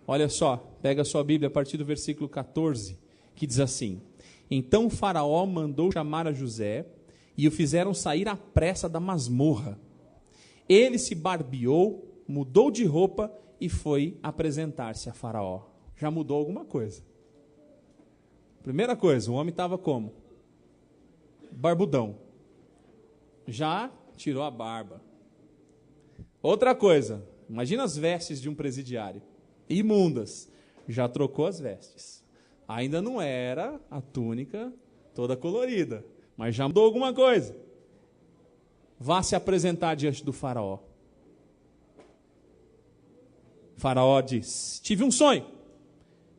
Olha só, pega a sua Bíblia a partir do versículo 14, que diz assim: Então Faraó mandou chamar a José e o fizeram sair à pressa da masmorra. Ele se barbeou, mudou de roupa e foi apresentar-se a Faraó. Já mudou alguma coisa. Primeira coisa, o homem estava como? Barbudão. Já tirou a barba. Outra coisa, imagina as vestes de um presidiário. Imundas. Já trocou as vestes. Ainda não era a túnica toda colorida, mas já mudou alguma coisa. Vá se apresentar diante do faraó. Faraó diz: tive um sonho,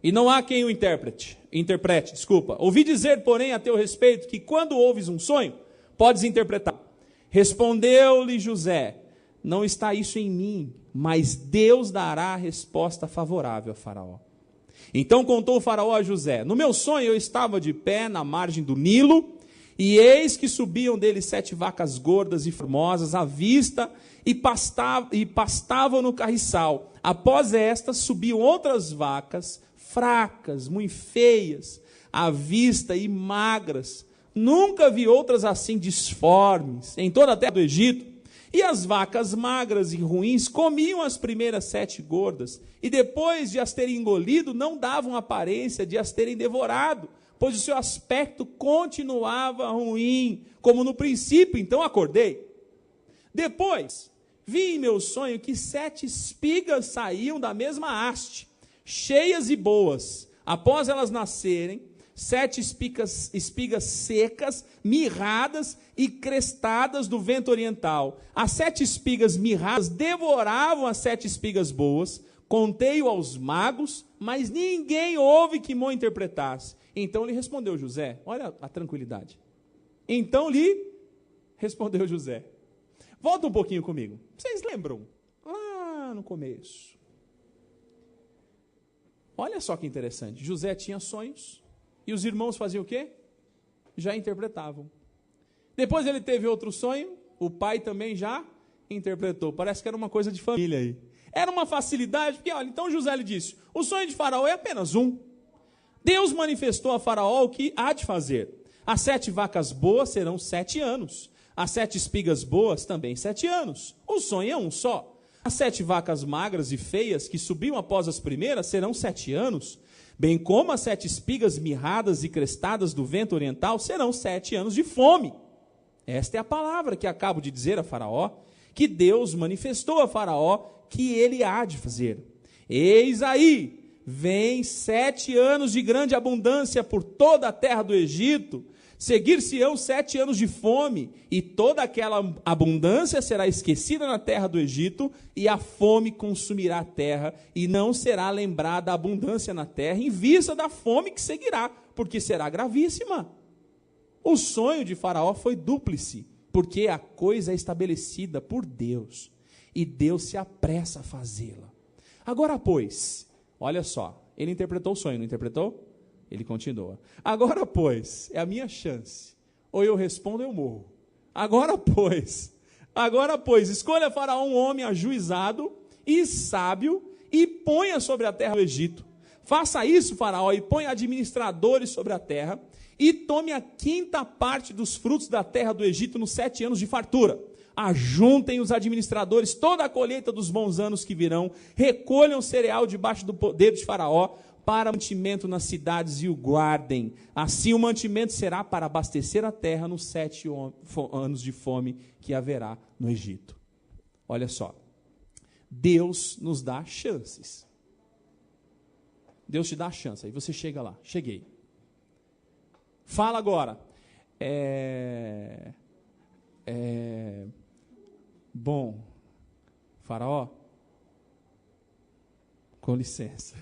e não há quem o interprete. Ouvi dizer, porém, a teu respeito, que quando ouves um sonho, podes interpretar. Respondeu-lhe José: não está isso em mim, mas Deus dará a resposta favorável a Faraó. Então contou o Faraó a José: no meu sonho eu estava de pé na margem do Nilo, e eis que subiam dele 7 vacas gordas e formosas à vista, e pastavam no carriçal. Após estas subiam outras vacas, fracas, muito feias, à vista e magras. Nunca vi outras assim disformes em toda a terra do Egito. E as vacas magras e ruins comiam as primeiras 7 gordas, e depois de as terem engolido, não davam aparência de as terem devorado, pois o seu aspecto continuava ruim, como no princípio. Então acordei. Depois, vi em meu sonho que 7 espigas saíam da mesma haste, cheias e boas. Após elas nascerem, 7 espigas secas, mirradas e crestadas do vento oriental. As 7 espigas mirradas devoravam as 7 espigas boas. Contei-o aos magos, mas ninguém houve que me interpretasse. Então lhe respondeu José. Olha a tranquilidade. Então lhe respondeu José. Volta um pouquinho comigo. Vocês lembram? Lá no começo. Olha só que interessante. José tinha sonhos. E os irmãos faziam o quê? Já interpretavam. Depois ele teve outro sonho, o pai também já interpretou. Parece que era uma coisa de família aí. Era uma facilidade, porque olha, então José lhe disse: o sonho de Faraó é apenas um. Deus manifestou a Faraó o que há de fazer. As 7 vacas boas serão 7 anos. As 7 espigas boas também 7 anos. O sonho é um só. As 7 vacas magras e feias que subiam após as primeiras serão 7 anos. Bem como as 7 espigas mirradas e crestadas do vento oriental serão 7 anos de fome. Esta é a palavra que acabo de dizer a Faraó, que Deus manifestou a Faraó que ele há de fazer. Eis aí, vem 7 anos de grande abundância por toda a terra do Egito, seguir-se-ão 7 anos de fome, e toda aquela abundância será esquecida na terra do Egito, e a fome consumirá a terra, e não será lembrada a abundância na terra, em vista da fome que seguirá, porque será gravíssima. O sonho de Faraó foi dúplice, porque a coisa é estabelecida por Deus, e Deus se apressa a fazê-la. Agora, pois, olha só, ele interpretou o sonho, não interpretou? Ele continua. Agora, pois, é a minha chance. Ou eu respondo ou eu morro. Agora, pois, escolha Faraó um homem ajuizado e sábio e ponha sobre a terra do Egito. Faça isso, Faraó, e ponha administradores sobre a terra e tome a 5ª parte dos frutos da terra do Egito nos 7 anos de fartura. Ajuntem os administradores toda a colheita dos bons anos que virão, recolham cereal debaixo do poder de Faraó para mantimento nas cidades e o guardem. Assim o mantimento será para abastecer a terra nos 7 anos de fome que haverá no Egito. Olha só, Deus nos dá chances. Deus te dá a chance, aí você chega lá, cheguei. Fala agora. Bom, Faraó, com licença.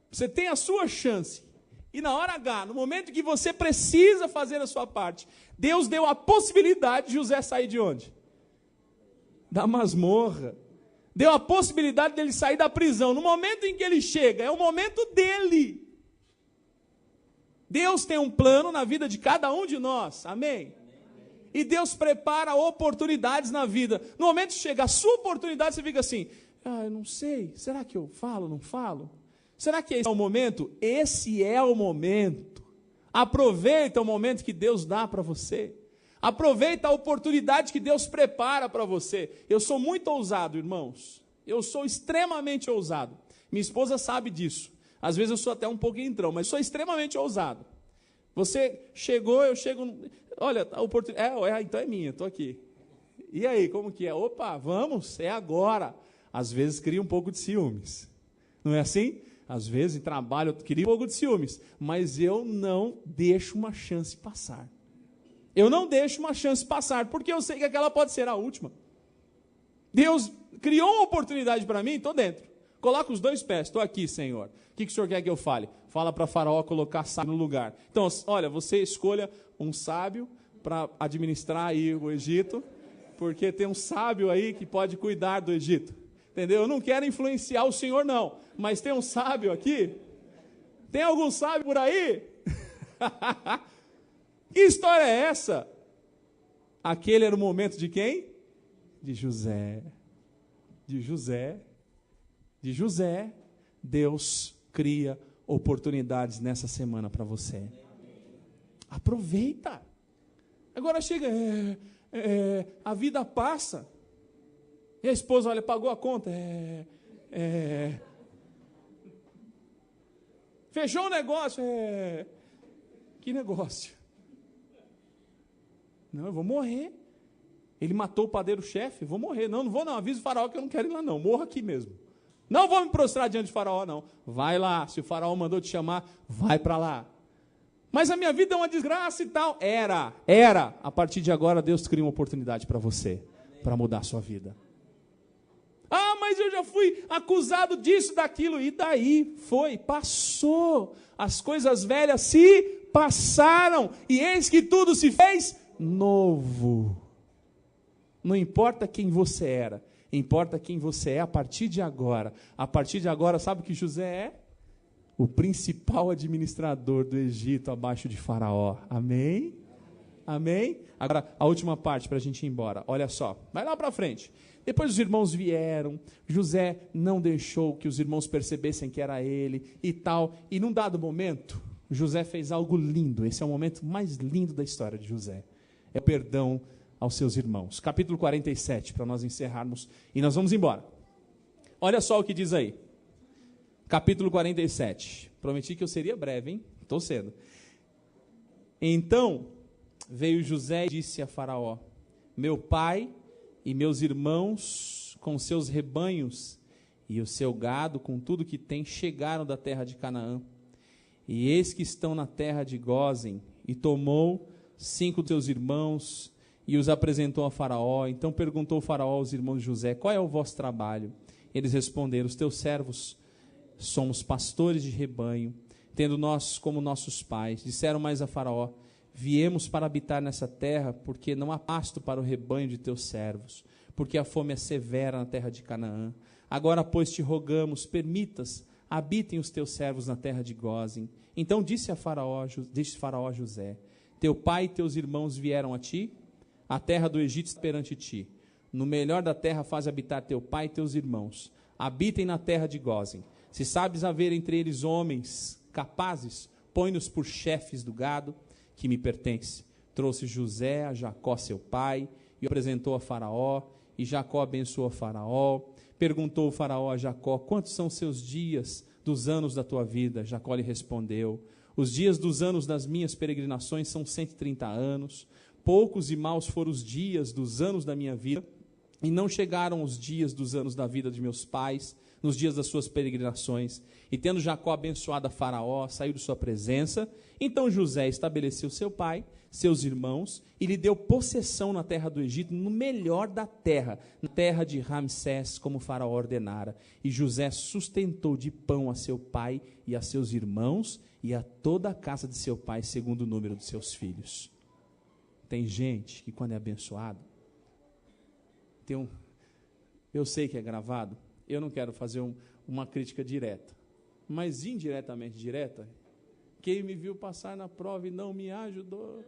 Você tem a sua chance. E na hora H, no momento que você precisa fazer a sua parte, Deus deu a possibilidade de José sair de onde? Da masmorra. Deu a possibilidade dele sair da prisão. No momento em que ele chega, é o momento dele. Deus tem um plano na vida de cada um de nós. Amém? E Deus prepara oportunidades na vida. No momento que chega a sua oportunidade, você fica assim, eu não sei, será que eu falo, não falo? Será que esse é o momento? Esse é o momento. Aproveita o momento que Deus dá para você. Aproveita a oportunidade que Deus prepara para você. Eu sou muito ousado, irmãos. Eu sou extremamente ousado. Minha esposa sabe disso. Às vezes eu sou até um pouco entrão, mas sou extremamente ousado. Você chegou, eu chego... Olha, a oportunidade... então é minha, estou aqui. E aí, como que é? Opa, vamos, é agora. Às vezes cria um pouco de ciúmes. Não é assim? Às vezes em trabalho eu crio um pouco de ciúmes. Mas eu não deixo uma chance passar. Eu não deixo uma chance passar, porque eu sei que aquela pode ser a última. Deus criou uma oportunidade para mim, estou dentro. Coloca os 2 pés, estou aqui, Senhor. O que o Senhor quer que eu fale? Fala para Faraó colocar sábio no lugar. Então, olha, você escolha um sábio para administrar aí o Egito, porque tem um sábio aí que pode cuidar do Egito. Entendeu? Eu não quero influenciar o Senhor, não. Mas tem um sábio aqui? Tem algum sábio por aí? Que história é essa? Aquele era o momento de quem? De José. De José. De José. Deus cria oportunidades nessa semana para você. Aproveita. Agora chega, a vida passa. E a esposa, olha, pagou a conta. Fechou o negócio. Que negócio? Não, eu vou morrer. Ele matou o padeiro-chefe, vou morrer. Não vou não, avisa o Faraó que eu não quero ir lá não, morro aqui mesmo. Não vou me prostrar diante de Faraó não. Vai lá, se o Faraó mandou te chamar, vai para lá. Mas a minha vida é uma desgraça e tal. Era. A partir de agora Deus cria uma oportunidade para você, para mudar a sua vida. Mas eu já fui acusado disso, daquilo. E daí? Passou. As coisas velhas se passaram. E eis que tudo se fez novo. Não importa quem você era, importa quem você é a partir de agora. A partir de agora, sabe o que José é? O principal administrador do Egito abaixo de Faraó. Amém? Amém? Agora, a última parte para a gente ir embora. Olha só, vai lá para frente. Depois os irmãos vieram, José não deixou que os irmãos percebessem que era ele e tal. E num dado momento, José fez algo lindo. Esse é o momento mais lindo da história de José. É o perdão aos seus irmãos. Capítulo 47, para nós encerrarmos. E nós vamos embora. Olha só o que diz aí. Capítulo 47. Prometi que eu seria breve, hein? Estou cedo. Então veio José e disse a Faraó: meu pai e meus irmãos com seus rebanhos e o seu gado com tudo que tem chegaram da terra de Canaã. E eis que estão na terra de Gósen. E tomou 5 de seus irmãos e os apresentou a Faraó. Então perguntou o Faraó aos irmãos de José: qual é o vosso trabalho? Eles responderam: os teus servos somos pastores de rebanho, tendo nós como nossos pais. Disseram mais a Faraó: viemos para habitar nessa terra, porque não há pasto para o rebanho de teus servos, porque a fome é severa na terra de Canaã. Agora, pois, te rogamos, permitas habitem os teus servos na terra de Gósen. Então disse Faraó a José, teu pai e teus irmãos vieram a ti, a terra do Egito está perante ti. No melhor da terra faz habitar teu pai e teus irmãos. Habitem na terra de Gósen. Se sabes haver entre eles homens capazes, põe-nos por chefes do gado que me pertence. Trouxe José a Jacó seu pai e o apresentou a Faraó, e Jacó abençoou a Faraó. Perguntou o Faraó a Jacó, quantos são os seus dias dos anos da tua vida? Jacó lhe respondeu, os dias dos anos das minhas peregrinações são 130 anos. Poucos e maus foram os dias dos anos da minha vida, e não chegaram os dias dos anos da vida de meus pais, nos dias das suas peregrinações. E tendo Jacó abençoado a Faraó, saiu de sua presença. Então José estabeleceu seu pai, seus irmãos, e lhe deu possessão na terra do Egito, no melhor da terra, na terra de Ramsés, como Faraó ordenara. E José sustentou de pão a seu pai e a seus irmãos, e a toda a casa de seu pai, segundo o número de seus filhos. Tem gente que quando é abençoado, eu sei que é gravado, eu não quero fazer uma crítica direta, mas indiretamente direta, quem me viu passar na prova e não me ajudou.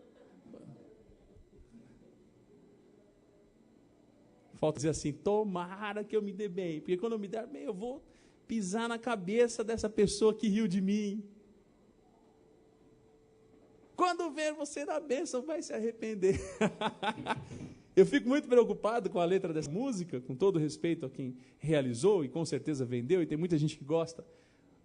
Falta dizer assim, tomara que eu me dê bem, porque quando eu me der bem, eu vou pisar na cabeça dessa pessoa que riu de mim. Quando ver você na bênção, vai se arrepender. Eu fico muito preocupado com a letra dessa música, com todo respeito a quem realizou e com certeza vendeu, e tem muita gente que gosta,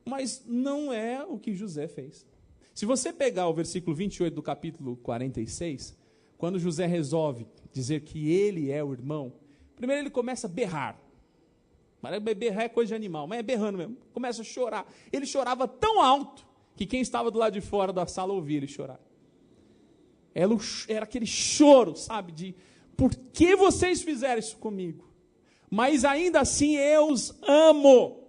mas não é o que José fez. Se você pegar o versículo 28 do capítulo 46, quando José resolve dizer que ele é o irmão, primeiro ele começa a berrar. Berrar é coisa de animal, mas é berrando mesmo. Começa a chorar. Ele chorava tão alto que quem estava do lado de fora da sala ouvia ele chorar. Era aquele choro, sabe, de por que vocês fizeram isso comigo? Mas ainda assim eu os amo.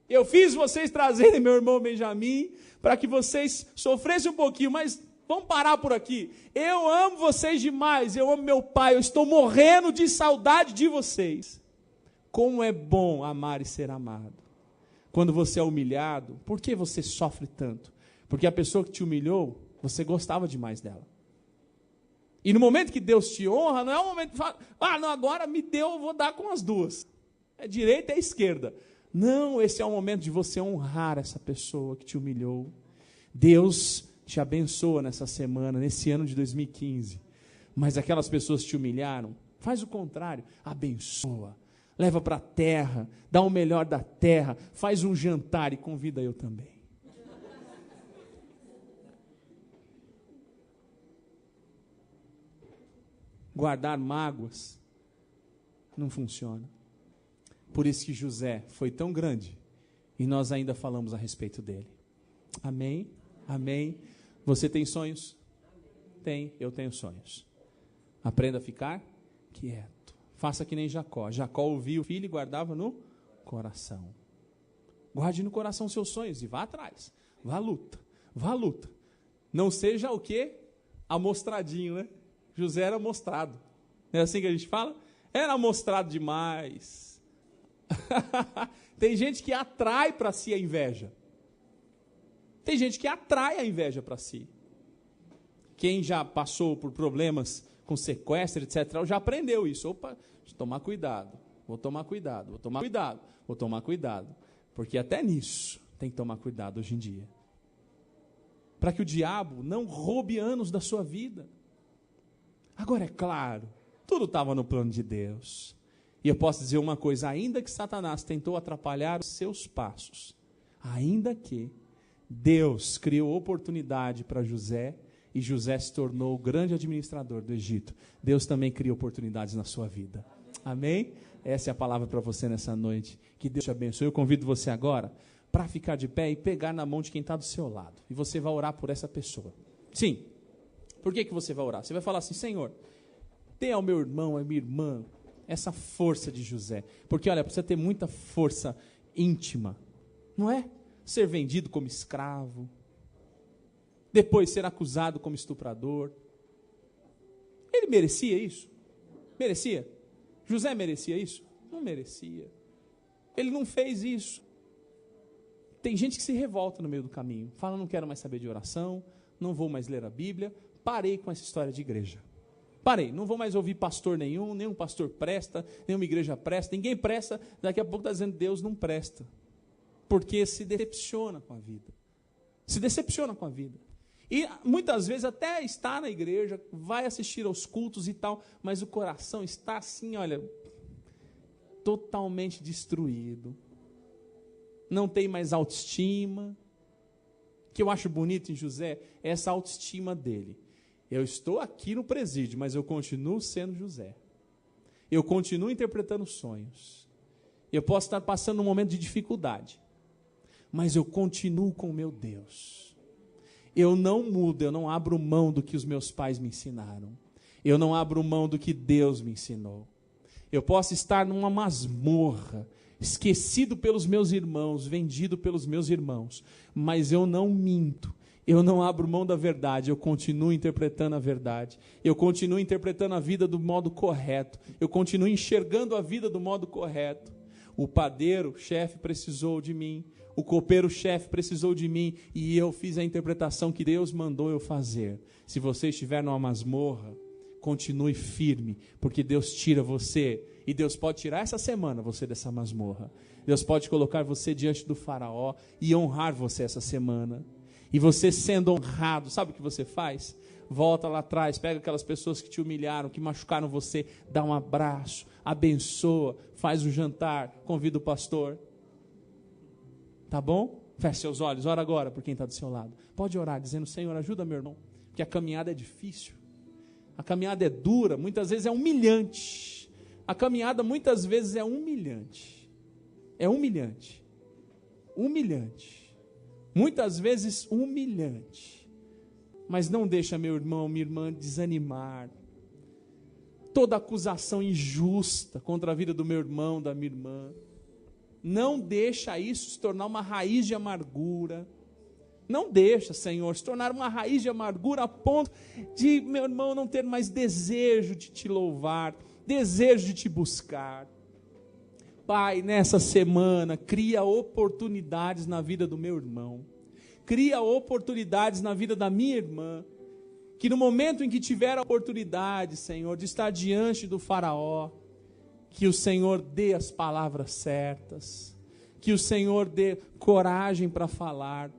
Eu fiz vocês trazerem meu irmão Benjamim para que vocês sofressem um pouquinho, mas vamos parar por aqui. Eu amo vocês demais, eu amo meu pai, eu estou morrendo de saudade de vocês. Como é bom amar e ser amado. Quando você é humilhado, por que você sofre tanto? Porque a pessoa que te humilhou, você gostava demais dela. E no momento que Deus te honra, não é o momento de falar, não, agora me deu, eu vou dar com as duas. É direita e esquerda. Não, esse é o momento de você honrar essa pessoa que te humilhou. Deus te abençoa nessa semana, nesse ano de 2015. Mas aquelas pessoas que te humilharam, faz o contrário, abençoa. Leva para a terra, dá o melhor da terra, faz um jantar e convida eu também. Guardar mágoas não funciona. Por isso que José foi tão grande e nós ainda falamos a respeito dele. Amém? Amém? Você tem sonhos? Tem, eu tenho sonhos. Aprenda a ficar quieto. Faça que nem Jacó. Jacó ouvia o filho e guardava no coração. Guarde no coração seus sonhos e vá atrás. Vá à luta. Vá à luta. Não seja o quê? Amostradinho, né? José era mostrado. Não é assim que a gente fala? Era mostrado demais. Tem gente que atrai para si a inveja. Tem gente que atrai a inveja para si. Quem já passou por problemas com sequestro, etc., já aprendeu isso. Opa, deixa eu tomar cuidado. Vou tomar cuidado, vou tomar cuidado, vou tomar cuidado. Porque até nisso tem que tomar cuidado hoje em dia. Para que o diabo não roube anos da sua vida. Agora, é claro, tudo estava no plano de Deus. E eu posso dizer uma coisa, ainda que Satanás tentou atrapalhar os seus passos, ainda que Deus criou oportunidade para José, e José se tornou o grande administrador do Egito, Deus também cria oportunidades na sua vida. Amém? Essa é a palavra para você nessa noite. Que Deus te abençoe. Eu convido você agora para ficar de pé e pegar na mão de quem está do seu lado. E você vai orar por essa pessoa. Sim. Por que você vai orar? Você vai falar assim, Senhor, dê ao meu irmão, à minha irmã, essa força de José. Porque, olha, precisa ter muita força íntima. Não é? Ser vendido como escravo. Depois ser acusado como estuprador. Ele merecia isso? Merecia? José merecia isso? Não merecia. Ele não fez isso. Tem gente que se revolta no meio do caminho, fala, não quero mais saber de oração, não vou mais ler a Bíblia, parei com essa história de igreja. Parei, não vou mais ouvir pastor nenhum pastor presta, nenhuma igreja presta, ninguém presta, daqui a pouco está dizendo Deus não presta. Porque se decepciona com a vida. Se decepciona com a vida. E muitas vezes até está na igreja, vai assistir aos cultos e tal, mas o coração está assim, olha, totalmente destruído. Não tem mais autoestima. O que eu acho bonito em José é essa autoestima dele. Eu estou aqui no presídio, mas eu continuo sendo José. Eu continuo interpretando sonhos. Eu posso estar passando um momento de dificuldade, mas eu continuo com o meu Deus. Eu não mudo, eu não abro mão do que os meus pais me ensinaram. Eu não abro mão do que Deus me ensinou. Eu posso estar numa masmorra, esquecido pelos meus irmãos, vendido pelos meus irmãos, mas eu não minto. Eu não abro mão da verdade, eu continuo interpretando a verdade. Eu continuo interpretando a vida do modo correto. Eu continuo enxergando a vida do modo correto. O padeiro, chefe, precisou de mim. O copeiro, chefe, precisou de mim. E eu fiz a interpretação que Deus mandou eu fazer. Se você estiver numa masmorra, continue firme, porque Deus tira você. E Deus pode tirar essa semana você dessa masmorra. Deus pode colocar você diante do faraó e honrar você essa semana. E você sendo honrado, sabe o que você faz? Volta lá atrás, pega aquelas pessoas que te humilharam, que machucaram você, dá um abraço, abençoa, faz o jantar, convida o pastor. Tá bom? Feche seus olhos, ora agora por quem está do seu lado. Pode orar, dizendo, Senhor, ajuda meu irmão, porque a caminhada é difícil. A caminhada é dura, muitas vezes é humilhante. A caminhada muitas vezes é humilhante. É humilhante. Humilhante. Muitas vezes humilhante, mas não deixa meu irmão, minha irmã desanimar. Toda acusação injusta contra a vida do meu irmão, da minha irmã, não deixa isso se tornar uma raiz de amargura. Não deixa, Senhor, se tornar uma raiz de amargura a ponto de meu irmão não ter mais desejo de te louvar, desejo de te buscar. Pai, nessa semana, cria oportunidades na vida do meu irmão. Cria oportunidades na vida da minha irmã. Que no momento em que tiver a oportunidade, Senhor, de estar diante do faraó, que o Senhor dê as palavras certas. Que o Senhor dê coragem para falar.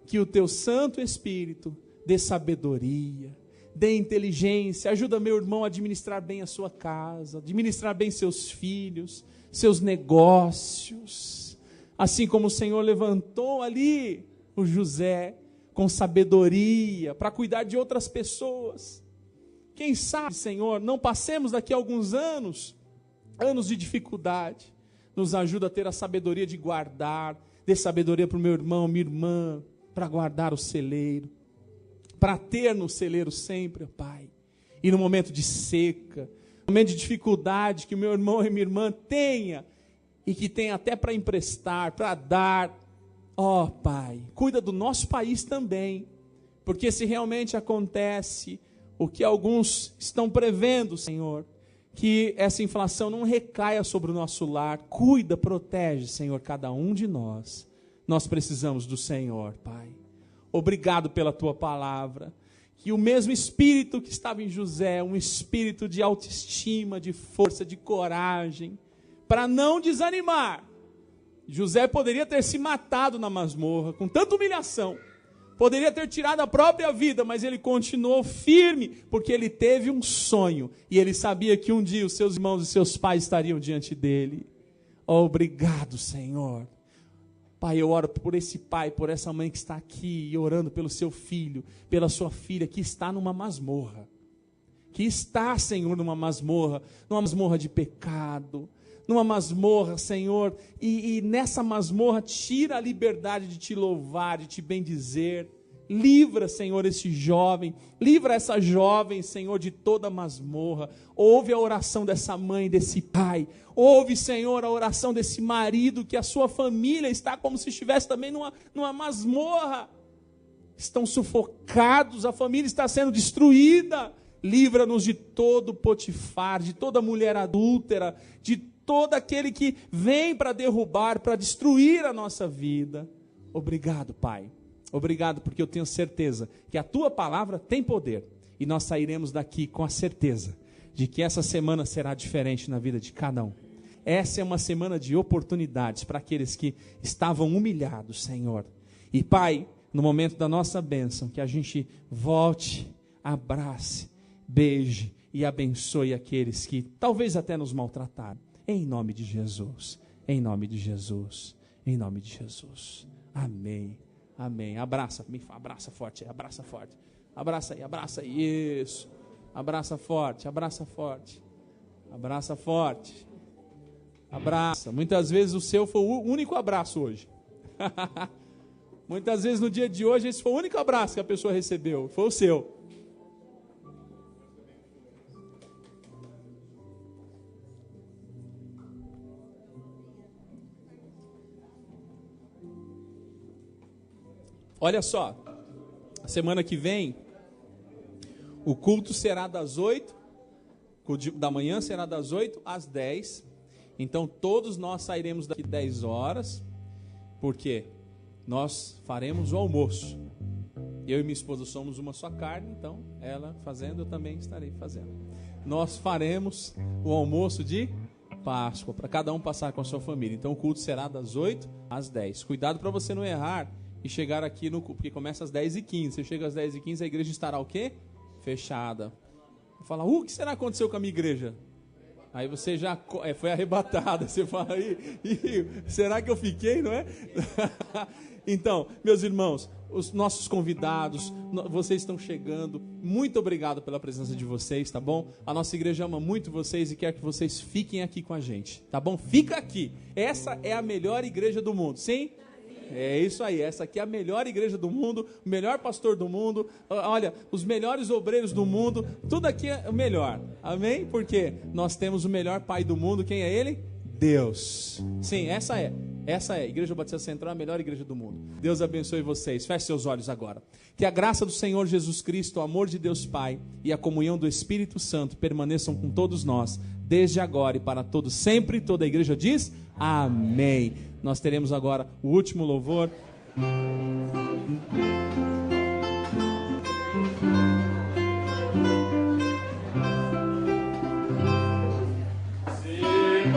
Que o teu Santo Espírito dê sabedoria, dê inteligência. Ajuda meu irmão a administrar bem a sua casa, administrar bem seus filhos, seus negócios, assim como o Senhor levantou ali o José com sabedoria para cuidar de outras pessoas. Quem sabe, Senhor, não passemos daqui a alguns anos de dificuldade, nos ajuda a ter a sabedoria de guardar, dê sabedoria para o meu irmão, minha irmã, para guardar o celeiro, para ter no celeiro sempre, Pai, e no momento de seca, momento de dificuldade que o meu irmão e minha irmã tenha, e que tenha até para emprestar, para dar. Ó Pai, cuida do nosso país também, porque se realmente acontece o que alguns estão prevendo, Senhor, que essa inflação não recaia sobre o nosso lar, cuida, protege, Senhor, cada um de nós. Nós precisamos do Senhor, Pai. Obrigado pela Tua palavra. Que o mesmo espírito que estava em José, um espírito de autoestima, de força, de coragem, para não desanimar. José poderia ter se matado na masmorra, com tanta humilhação. Poderia ter tirado a própria vida, mas ele continuou firme, porque ele teve um sonho. E ele sabia que um dia os seus irmãos e seus pais estariam diante dele. Obrigado, Senhor. Pai, eu oro por esse pai, por essa mãe que está aqui, e orando pelo seu filho, pela sua filha, que está numa masmorra. Que está, Senhor, numa masmorra de pecado, numa masmorra, Senhor, e nessa masmorra tira a liberdade de te louvar, de te bendizer. Livra, Senhor, esse jovem, livra essa jovem, Senhor, de toda masmorra. Ouve a oração dessa mãe, desse pai. Ouve, Senhor, a oração desse marido, que a sua família está como se estivesse também numa masmorra. Estão sufocados, a família está sendo destruída. Livra-nos de todo Potifar, de toda mulher adúltera, de todo aquele que vem para derrubar, para destruir a nossa vida. Obrigado, Pai. Obrigado, porque eu tenho certeza que a Tua palavra tem poder. E nós sairemos daqui com a certeza de que essa semana será diferente na vida de cada um. Essa é uma semana de oportunidades para aqueles que estavam humilhados, Senhor. E Pai, no momento da nossa bênção, que a gente volte, abrace, beije e abençoe aqueles que talvez até nos maltrataram. Em nome de Jesus, em nome de Jesus, em nome de Jesus. Amém, amém. Abraça forte, abraça forte. Abraça aí, isso. Abraça forte, abraça forte. Abraça forte. Abraça. Muitas vezes o seu foi o único abraço hoje. Muitas vezes no dia de hoje esse foi o único abraço que a pessoa recebeu. Foi o seu. Olha só. A semana que vem, o culto será das 8, da manhã será das 8 às 10. Então todos nós sairemos daqui 10 horas, porque nós faremos o almoço. Eu e minha esposa somos uma só carne, então ela fazendo, eu também estarei fazendo. Nós faremos o almoço de Páscoa, para cada um passar com a sua família. Então o culto será das 8 às 10. Cuidado para você não errar e chegar aqui no culto, porque começa às 10h15. Você chega às 10h15, a igreja estará o quê? Fechada. Fala, o que será que aconteceu com a minha igreja? Aí você já foi arrebatada. Você fala, será que eu fiquei, não é? Então, meus irmãos, os nossos convidados, vocês estão chegando. Muito obrigado pela presença de vocês, tá bom? A nossa igreja ama muito vocês e quer que vocês fiquem aqui com a gente, tá bom? Fica aqui. Essa é a melhor igreja do mundo, sim? É isso aí, essa aqui é a melhor igreja do mundo, o melhor pastor do mundo, olha, os melhores obreiros do mundo, tudo aqui é o melhor, amém? Porque nós temos o melhor pai do mundo, quem é ele? Deus. Sim, essa é, Igreja Batista Central é a melhor igreja do mundo. Deus abençoe vocês, feche seus olhos agora. Que a graça do Senhor Jesus Cristo, o amor de Deus Pai e a comunhão do Espírito Santo permaneçam com todos nós, desde agora e para todos sempre. Toda a igreja diz, amém. Nós teremos agora o último louvor. Sim,